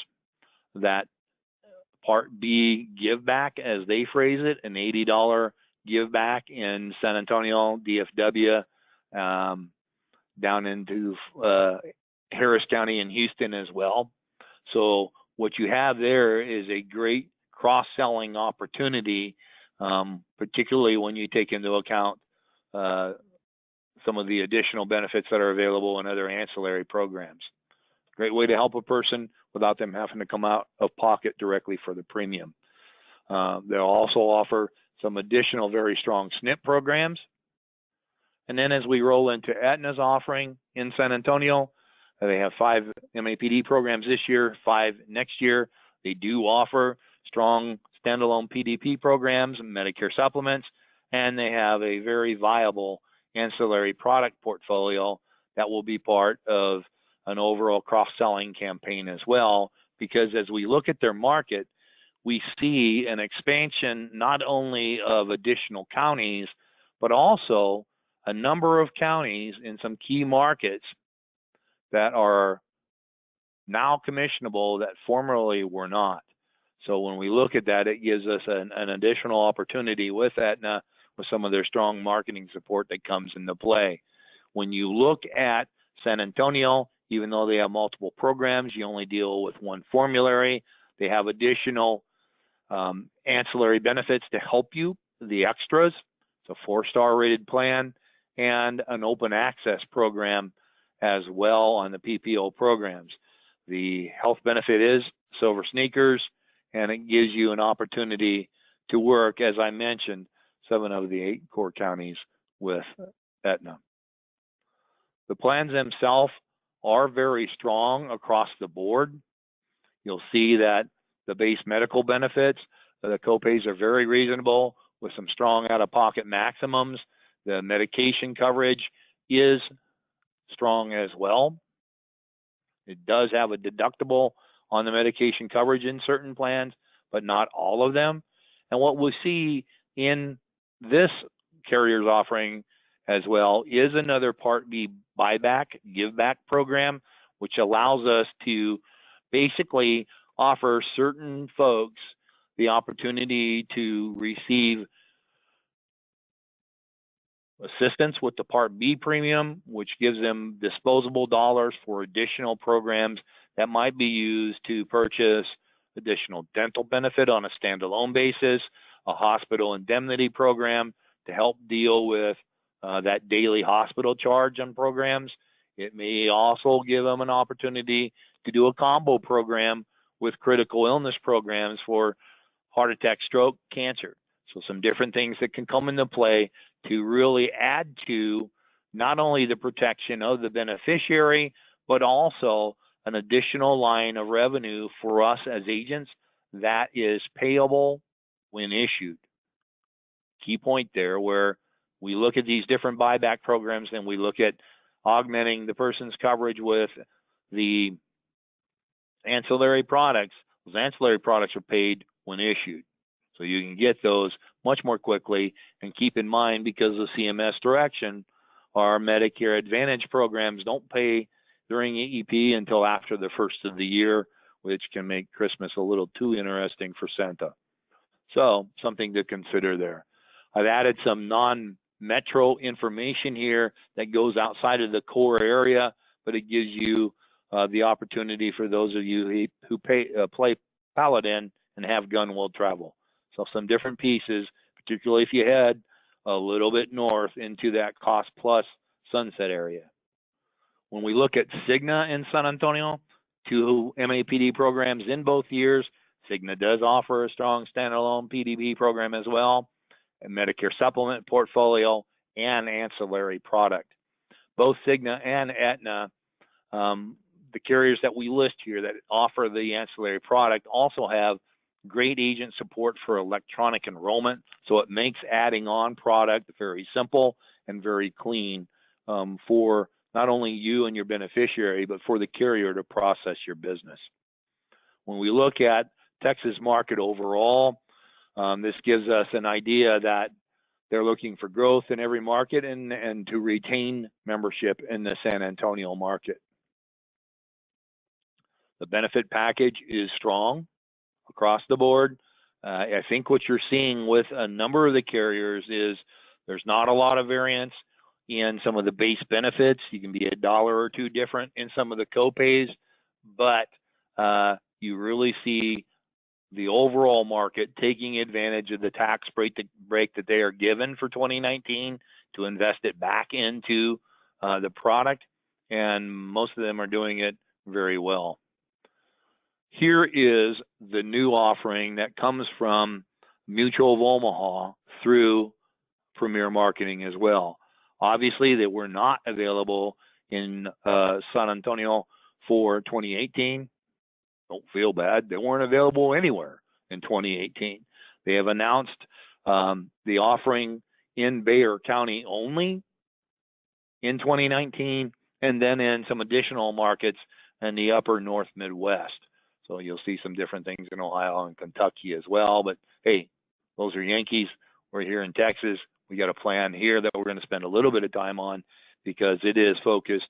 that Part B give back, as they phrase it, an $80 give back in San Antonio, DFW, down into Harris County and Houston as well. So what you have there is a great cross-selling opportunity, particularly when you take into account some of the additional benefits that are available in other ancillary programs. Great way to help a person without them having to come out of pocket directly for the premium. They'll also offer some additional very strong SNP programs. And then as we roll into Aetna's offering in San Antonio, they have 5 MAPD programs this year, 5 next year. They do offer strong standalone PDP programs and Medicare supplements, and they have a very viable ancillary product portfolio that will be part of an overall cross-selling campaign as well, because as we look at their market, we see an expansion not only of additional counties, but also a number of counties in some key markets that are now commissionable that formerly were not. So when we look at that, it gives us an additional opportunity with Aetna, with some of their strong marketing support that comes into play. When you look at San Antonio, even though they have multiple programs, you only deal with one formulary. They have additional ancillary benefits to help you, the extras. It's a 4-star rated plan and an open access program as well on the PPO programs. The health benefit is Silver Sneakers, and it gives you an opportunity to work, as I mentioned, 7 of the 8 core counties with Aetna. The plans themselves are very strong across the board. You'll see that the base medical benefits, the copays are very reasonable with some strong out-of-pocket maximums. The medication coverage is strong as well. It does have a deductible on the medication coverage in certain plans, but not all of them. And what we see in this carrier's offering as well is another Part B buyback, give back program, which allows us to basically offer certain folks the opportunity to receive assistance with the Part B premium, which gives them disposable dollars for additional programs that might be used to purchase additional dental benefit on a standalone basis, a hospital indemnity program to help deal with that daily hospital charge on programs. It may also give them an opportunity to do a combo program with critical illness programs for heart attack, stroke, cancer. So some different things that can come into play to really add to not only the protection of the beneficiary, but also an additional line of revenue for us as agents that is payable when issued. Key point there, where we look at these different buyback programs and we look at augmenting the person's coverage with the ancillary products. Those ancillary products are paid when issued. So you can get those much more quickly, and keep in mind, because of CMS direction, our Medicare Advantage programs don't pay during EEP until after the first of the year, which can make Christmas a little too interesting for Santa. So something to consider there. I've added some non-metro information here that goes outside of the core area, but it gives you the opportunity for those of you who play Paladin and have gun will travel. So some different pieces, particularly if you head a little bit north into that cost plus sunset area. When we look at Cigna in San Antonio, 2 MAPD programs in both years. Cigna does offer a strong standalone PDP program as well, a Medicare supplement portfolio, and ancillary product. Both Cigna and Aetna, the carriers that we list here that offer the ancillary product, also have great agent support for electronic enrollment, so it makes adding on product very simple and very clean for not only you and your beneficiary, but for the carrier to process your business. When we look at Texas market overall, this gives us an idea that they're looking for growth in every market and to retain membership in the San Antonio market. The benefit package is strong across the board. I think what you're seeing with a number of the carriers is there's not a lot of variance in some of the base benefits. You can be $1 or $2 different in some of the copays, but you really see the overall market taking advantage of the tax break that they are given for 2019 to invest it back into the product, and most of them are doing it very well. Here is the new offering that comes from Mutual of Omaha through Premier Marketing as well. Obviously, they were not available in San Antonio for 2018. Don't feel bad. They weren't available anywhere in 2018. They have announced the offering in Bexar County only in 2019, and then in some additional markets in the upper North Midwest. So you'll see some different things in Ohio and Kentucky as well. But hey, those are Yankees. We're here in Texas. We got a plan here that we're going to spend a little bit of time on because it is focused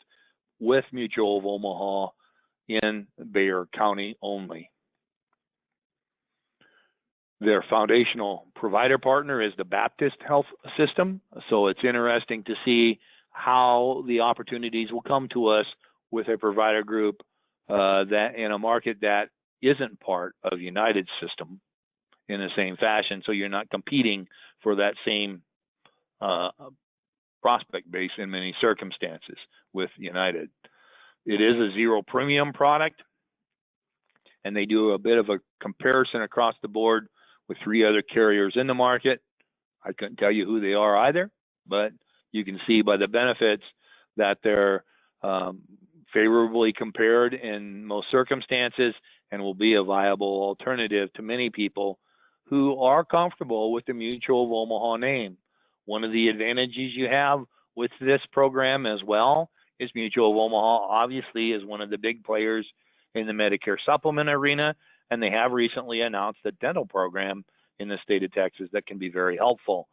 with Mutual of Omaha in Bexar County only. Their foundational provider partner is the Baptist Health System. So it's interesting to see how the opportunities will come to us with a provider group that in a market that isn't part of United's system in the same fashion. So you're not competing for that same prospect base in many circumstances with United. It is a zero premium product, and they do a bit of a comparison across the board with 3 other carriers in the market. I couldn't tell you who they are either, but you can see by the benefits that they're favorably compared in most circumstances and will be a viable alternative to many people who are comfortable with the Mutual of Omaha name. One of the advantages you have with this program as well is Mutual of Omaha obviously is one of the big players in the Medicare supplement arena, and they have recently announced a dental program in the state of Texas that can be very helpful.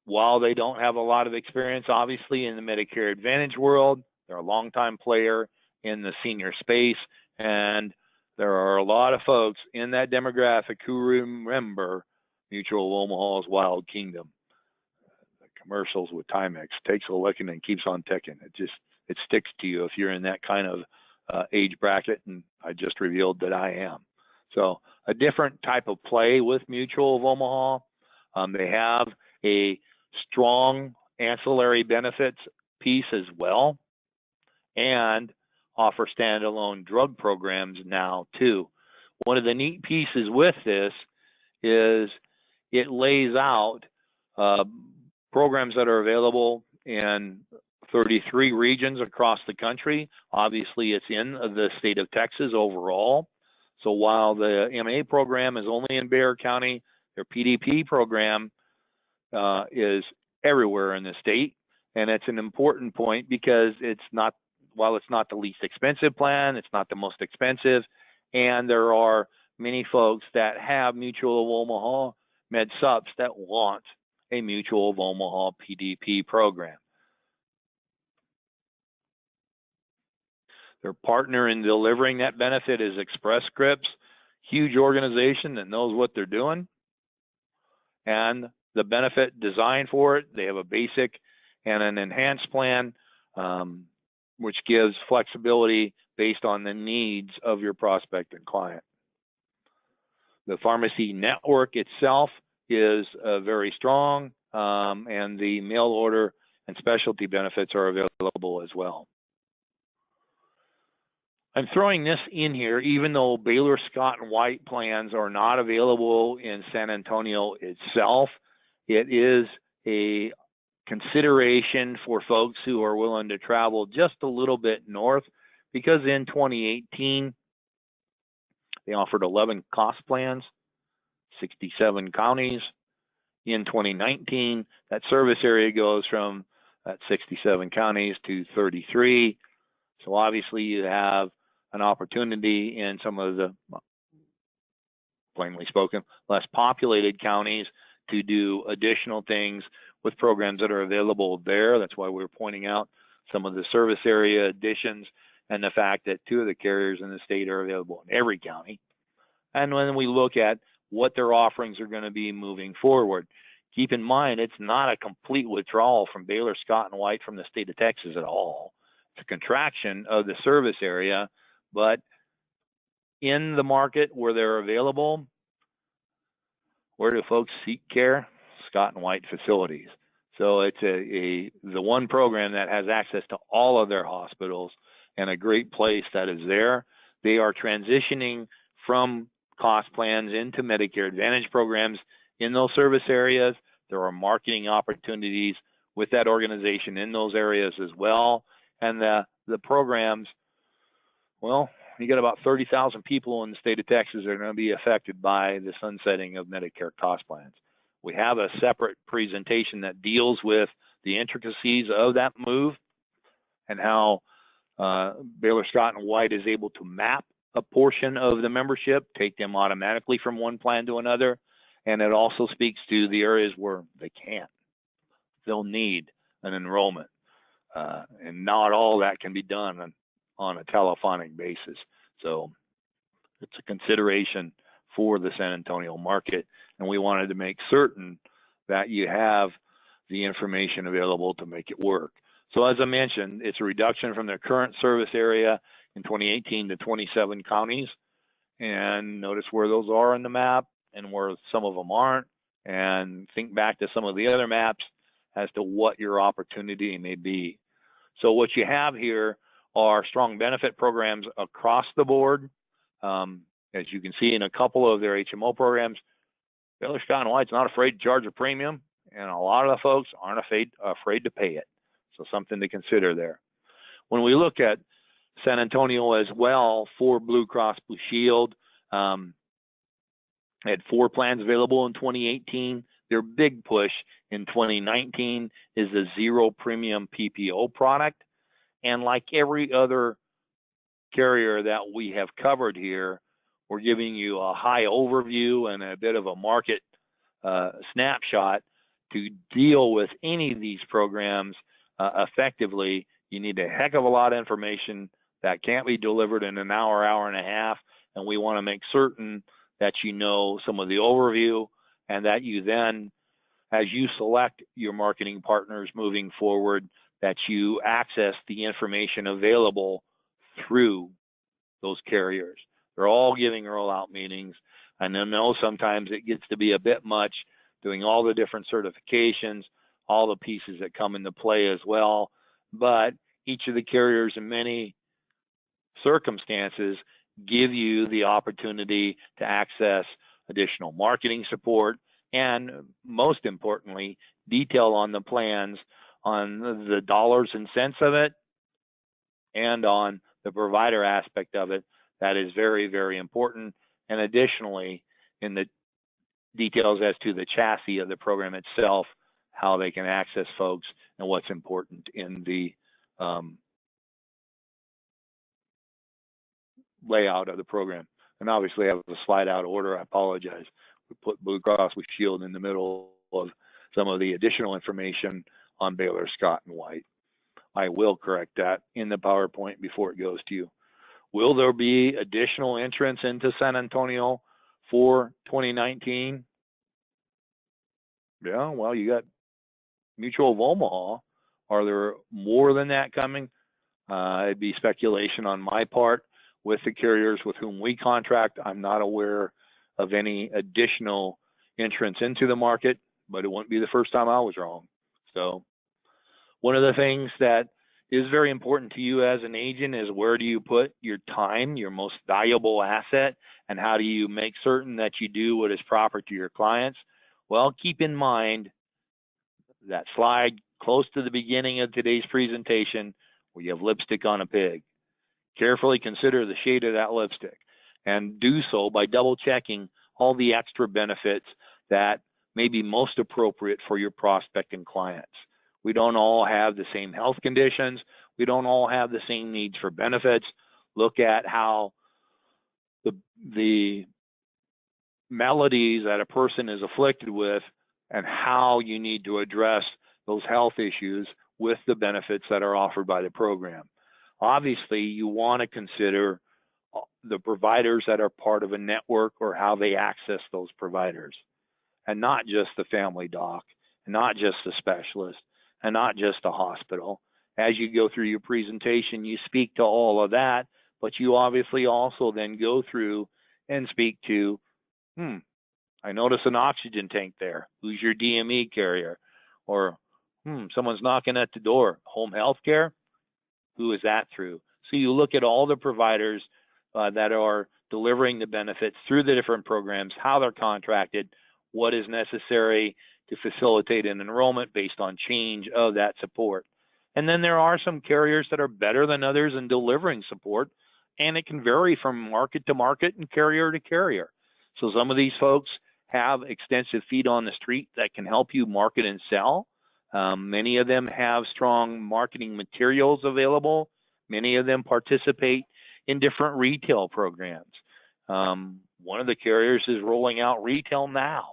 While they don't have a lot of experience, obviously, in the Medicare Advantage world, they're a longtime player in the senior space, and there are a lot of folks in that demographic who remember Mutual of Omaha's Wild Kingdom. The commercials with Timex takes a licking and keeps on ticking. It sticks to you if you're in that kind of age bracket, and I just revealed that I am. So a different type of play with Mutual of Omaha. They have a strong ancillary benefits piece as well, and offer standalone drug programs now too. One of the neat pieces with this is it lays out programs that are available in 33 regions across the country. Obviously, it's in the state of Texas overall. So while the MA program is only in Bexar County, their PDP program is everywhere in the state. And it's an important point because while it's not the least expensive plan, it's not the most expensive. And there are many folks that have Mutual of Omaha Med Sups that want a Mutual of Omaha PDP program. Their partner in delivering that benefit is Express Scripts, huge organization that knows what they're doing. And the benefit design for it, they have a basic and an enhanced plan, which gives flexibility based on the needs of your prospect and client. The pharmacy network itself is very strong, and the mail order and specialty benefits are available as well. I'm throwing this in here, even though Baylor Scott and White plans are not available in San Antonio itself. It is a consideration for folks who are willing to travel just a little bit north, because in 2018, they offered 11 cost plans, 67 counties. In 2019, that service area goes from 67 counties to 33. So obviously you have an opportunity in some of the, plainly spoken, less populated counties to do additional things with programs that are available there. That's why we're pointing out some of the service area additions and the fact that 2 of the carriers in the state are available in every county. And when we look at what their offerings are going to be moving forward, keep in mind it's not a complete withdrawal from Baylor Scott and White from the state of Texas at all. It's a contraction of the service area, but in the market where they're available, where do folks seek care? Scott and White facilities. So it's the one program that has access to all of their hospitals and a great place that is there. They are transitioning from cost plans into Medicare Advantage programs in those service areas. There are marketing opportunities with that organization in those areas as well. And the programs, well, you got about 30,000 people in the state of Texas that are going to be affected by the sunsetting of Medicare cost plans. We have a separate presentation that deals with the intricacies of that move and how Baylor Scott and White is able to map a portion of the membership, take them automatically from one plan to another. And it also speaks to the areas where they can't. They'll need an enrollment. And not all that can be done on a telephonic basis. So it's a consideration for the San Antonio market. And we wanted to make certain that you have the information available to make it work. So as I mentioned, it's a reduction from their current service area in 2018 to 27 counties. And notice where those are on the map and where some of them aren't. And think back to some of the other maps as to what your opportunity may be. So what you have here are strong benefit programs across the board. As you can see in a couple of their HMO programs, Baylor Scott and White's not afraid to charge a premium, and a lot of the folks aren't afraid to pay it. So something to consider there. When we look at San Antonio as well for Blue Cross Blue Shield, had 4 plans available in 2018. Their big push in 2019 is the zero premium PPO product. And like every other carrier that we have covered here, we're giving you a high overview and a bit of a market snapshot. To deal with any of these programs effectively, you need a heck of a lot of information that can't be delivered in an hour, hour and a half, and we want to make certain that you know some of the overview, and that you then, as you select your marketing partners moving forward, that you access the information available through those carriers. They're all giving rollout meetings. And I know sometimes it gets to be a bit much doing all the different certifications, all the pieces that come into play as well. But each of the carriers in many circumstances give you the opportunity to access additional marketing support and, most importantly, detail on the plans, on the dollars and cents of it, and on the provider aspect of it. That is very, very important. And additionally, in the details as to the chassis of the program itself, how they can access folks, and what's important in the layout of the program. And obviously I have a slide out order. I apologize. We put Blue Cross Blue Shield in the middle of some of the additional information on Baylor Scott and White. I will correct that in the PowerPoint before it goes to you. Will there be additional entrants into San Antonio for 2019? Yeah, well, you got Mutual of Omaha. Are there more than that coming? It'd be speculation on my part. With the carriers with whom we contract, I'm not aware of any additional entrants into the market, but it wouldn't be the first time I was wrong. So one of the things that is very important to you as an agent is, where do you put your time, your most valuable asset, and how do you make certain that you do what is proper to your clients? Well, keep in mind that slide close to the beginning of today's presentation where you have lipstick on a pig. Carefully consider the shade of that lipstick, and do so by double checking all the extra benefits that may be most appropriate for your prospect and clients. We don't all have the same health conditions. We don't all have the same needs for benefits. Look at how the maladies that a person is afflicted with, and how you need to address those health issues with the benefits that are offered by the program. Obviously, you want to consider the providers that are part of a network, or how they access those providers, and not just the family doc, and not just the specialist, and not just the hospital. As you go through your presentation, you speak to all of that, but you obviously also then go through and speak to, I notice an oxygen tank there. Who's your DME carrier? Or, someone's knocking at the door. Home health care? Who is that through? So you look at all the providers that are delivering the benefits through the different programs, how they're contracted, what is necessary to facilitate an enrollment based on change of that support. And then there are some carriers that are better than others in delivering support, and it can vary from market to market and carrier to carrier. So some of these folks have extensive feet on the street that can help you market and sell. Many of them have strong marketing materials available. Many of them participate in different retail programs. One of the carriers is rolling out retail now.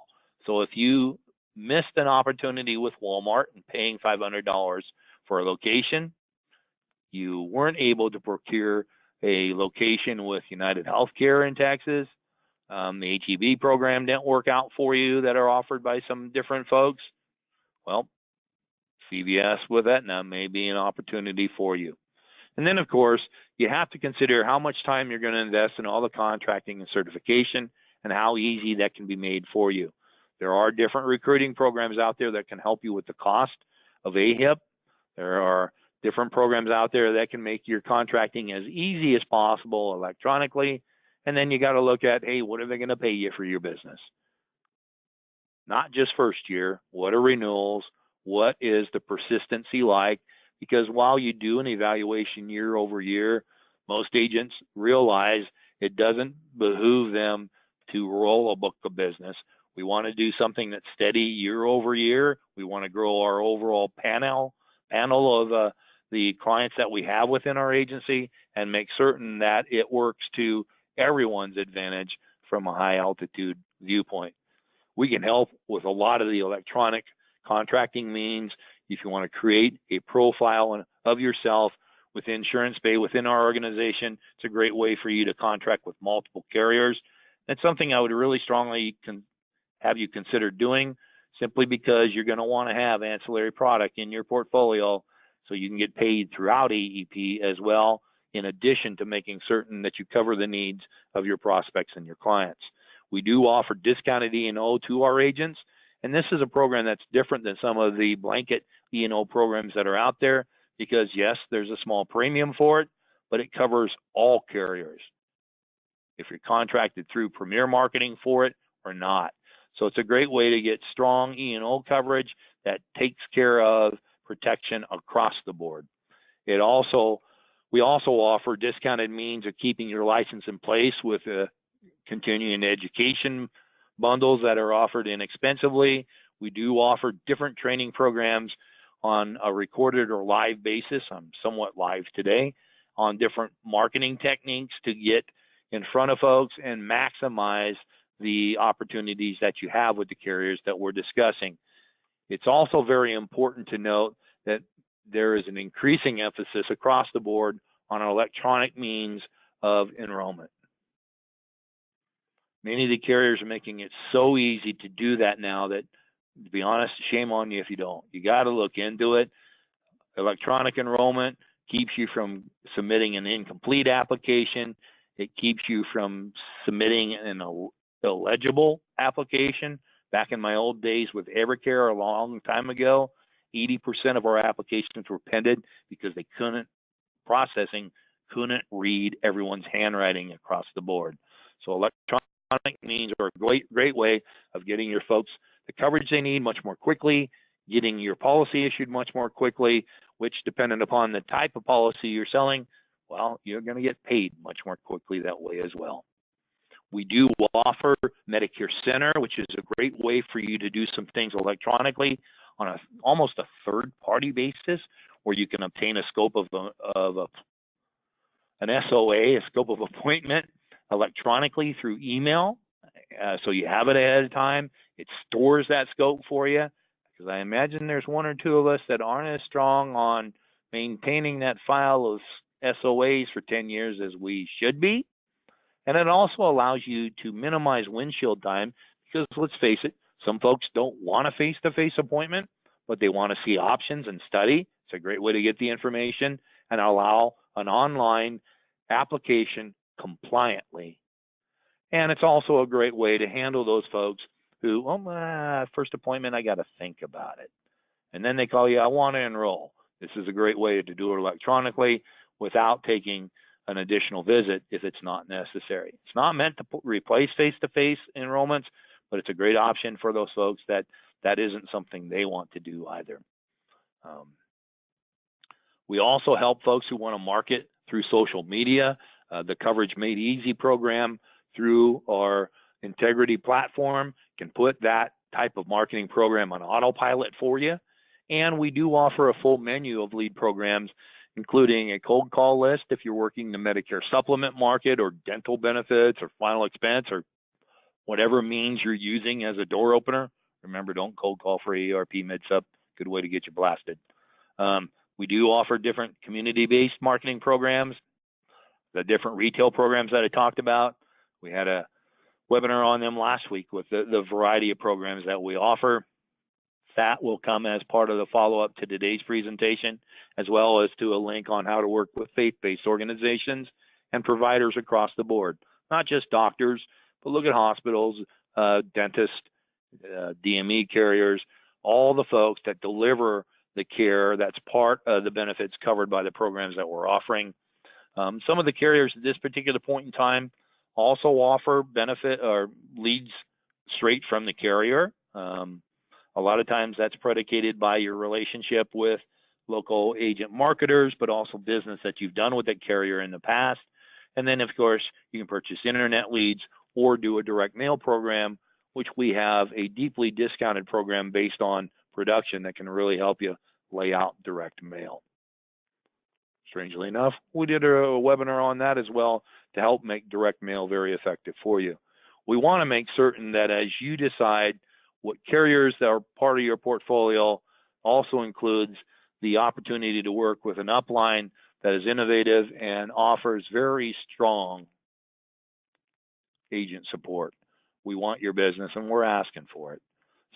So if you missed an opportunity with Walmart and paying $500 for a location, you weren't able to procure a location with United Healthcare in Texas, the HEB program didn't work out for you that are offered by some different folks, well, CVS with Aetna may be an opportunity for you. And then, of course, you have to consider how much time you're going to invest in all the contracting and certification, and how easy that can be made for you. There are different recruiting programs out there that can help you with the cost of AHIP. There are different programs out there that can make your contracting as easy as possible electronically. And then you got to look at, hey, what are they going to pay you for your business? not just first year. What are renewals? What is the persistency like? Because while you do an evaluation year over year, most agents realize it doesn't behoove them to roll a book of business. We want to do something that's steady year over year. We want to grow our overall panel of the clients that we have within our agency and make certain that it works to everyone's advantage from a high altitude viewpoint. We can help with a lot of the electronic contracting means. If you want to create a profile of yourself with Insurance Bay within our organization, it's a great way for you to contract with multiple carriers. That's something I would really strongly have you consider doing, simply because you're going to want to have ancillary product in your portfolio so you can get paid throughout AEP as well, in addition to making certain that you cover the needs of your prospects and your clients. We do offer discounted E&O to our agents, and this is a program that's different than some of the blanket E&O programs that are out there, because yes, there's a small premium for it, but it covers all carriers, if you're contracted through Premier Marketing for it or not. So it's a great way to get strong E&O coverage that takes care of protection across the board. We also offer discounted means of keeping your license in place with continuing education bundles that are offered inexpensively. We do offer different training programs on a recorded or live basis. I'm somewhat live today on different marketing techniques to get in front of folks and maximize the opportunities that you have with the carriers that we're discussing. It's also very important to note that there is an increasing emphasis across the board on an electronic means of enrollment. Many of the carriers are making it so easy to do that now that, to be honest, shame on you if you don't. You got to look into it. Electronic enrollment keeps you from submitting an incomplete application. It keeps you from submitting an illegible application. Back in my old days with Evercare a long time ago, 80% of our applications were pended because they couldn't read everyone's handwriting across the board. So electronic means are a great way of getting your folks the coverage they need much more quickly, getting your policy issued much more quickly, which, depending upon the type of policy you're selling, well, you're going to get paid much more quickly that way as well. We do offer Medicare Center, which is a great way for you to do some things electronically on almost a third-party basis, where you can obtain a scope of an SOA, a scope of appointment, electronically through email. So you have it ahead of time. It stores that scope for you, because I imagine there's one or two of us that aren't as strong on maintaining that file of SOAs for 10 years as we should be. And it also allows you to minimize windshield time, because let's face it, some folks don't want a face-to-face appointment, but they want to see options and study. It's a great way to get the information and allow an online application compliantly. And it's also a great way to handle those folks who, first appointment, I got to think about it. And then they call you, I want to enroll. This is a great way to do it electronically without taking an additional visit if it's not necessary. It's not meant to replace face-to-face enrollments, but it's a great option for those folks that isn't something they want to do either. We also help folks who want to market through social media. The Coverage Made Easy program through our Integrity platform can put that type of marketing program on autopilot for you. And we do offer a full menu of lead programs, including a cold call list if you're working the Medicare supplement market, or dental benefits, or final expense, or whatever means you're using as a door opener. Remember, don't cold call for AARP MedSup. Good way to get you blasted. We do offer different community-based marketing programs, the different retail programs that I talked about. We had a webinar on them last week with the variety of programs that we offer. That will come as part of the follow-up to today's presentation, as well as to a link on how to work with faith-based organizations and providers across the board. Not just doctors, but look at hospitals, dentists, DME carriers, all the folks that deliver the care that's part of the benefits covered by the programs that we're offering. Some of the carriers at this particular point in time also offer benefit or leads straight from the carrier. A lot of times that's predicated by your relationship with local agent marketers, but also business that you've done with that carrier in the past. And then, of course, you can purchase internet leads or do a direct mail program, which we have a deeply discounted program based on production that can really help you lay out direct mail. Strangely enough, we did a webinar on that as well to help make direct mail very effective for you. We want to make certain that as you decide what carriers that are part of your portfolio, also includes the opportunity to work with an upline that is innovative and offers very strong agent support. We want your business and we're asking for it.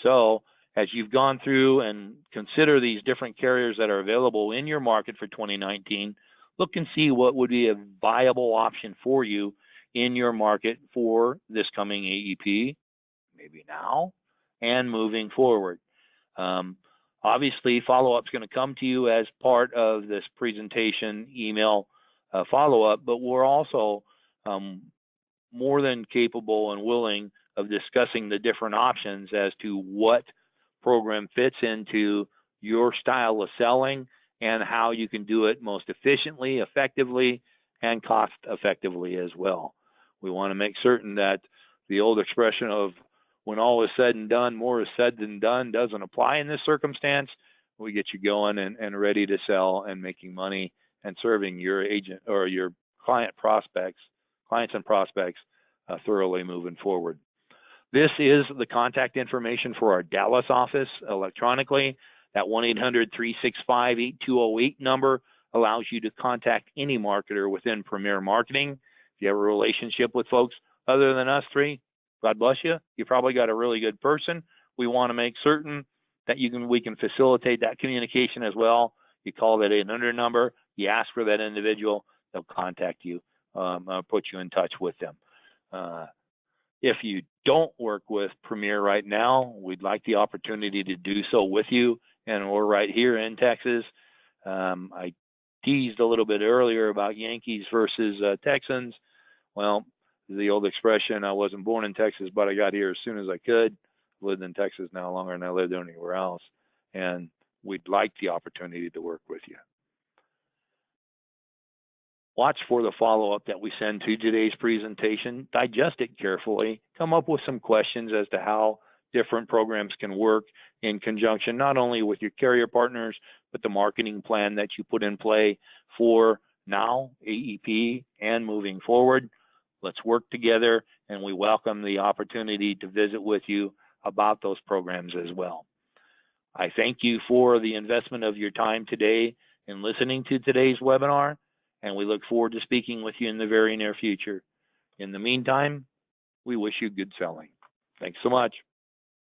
So as you've gone through and consider these different carriers that are available in your market for 2019, look and see what would be a viable option for you in your market for this coming AEP, maybe now, and moving forward. Obviously, follow-up is going to come to you as part of this presentation email follow-up, but we're also more than capable and willing of discussing the different options as to what program fits into your style of selling and how you can do it most efficiently, effectively, and cost effectively as well. We want to make certain that the old expression of when all is said and done, more is said than done doesn't apply in this circumstance. We get you going and ready to sell and making money and serving your agent or your clients and prospects thoroughly moving forward. This is the contact information for our Dallas office electronically. That 1-800-365-8208 number allows you to contact any marketer within Premier Marketing. If you have a relationship with folks other than us three, God bless you. You probably got a really good person. We want to make certain that we can facilitate that communication as well. You call that 800 number, you ask for that individual, they'll contact you, put you in touch with them. If you don't work with Premier right now, we'd like the opportunity to do so with you, and we're right here in Texas. I teased a little bit earlier about Yankees versus Texans. Well, the old expression, I wasn't born in Texas, but I got here as soon as I could. I've lived in Texas now longer than I lived anywhere else, and we'd like the opportunity to work with you. Watch for the follow-up that we send to today's presentation. Digest it carefully. Come up with some questions as to how different programs can work in conjunction, not only with your carrier partners, but the marketing plan that you put in play for now, AEP, and moving forward. Let's work together, and we welcome the opportunity to visit with you about those programs as well. I thank you for the investment of your time today in listening to today's webinar, and we look forward to speaking with you in the very near future. In the meantime, we wish you good selling. Thanks so much.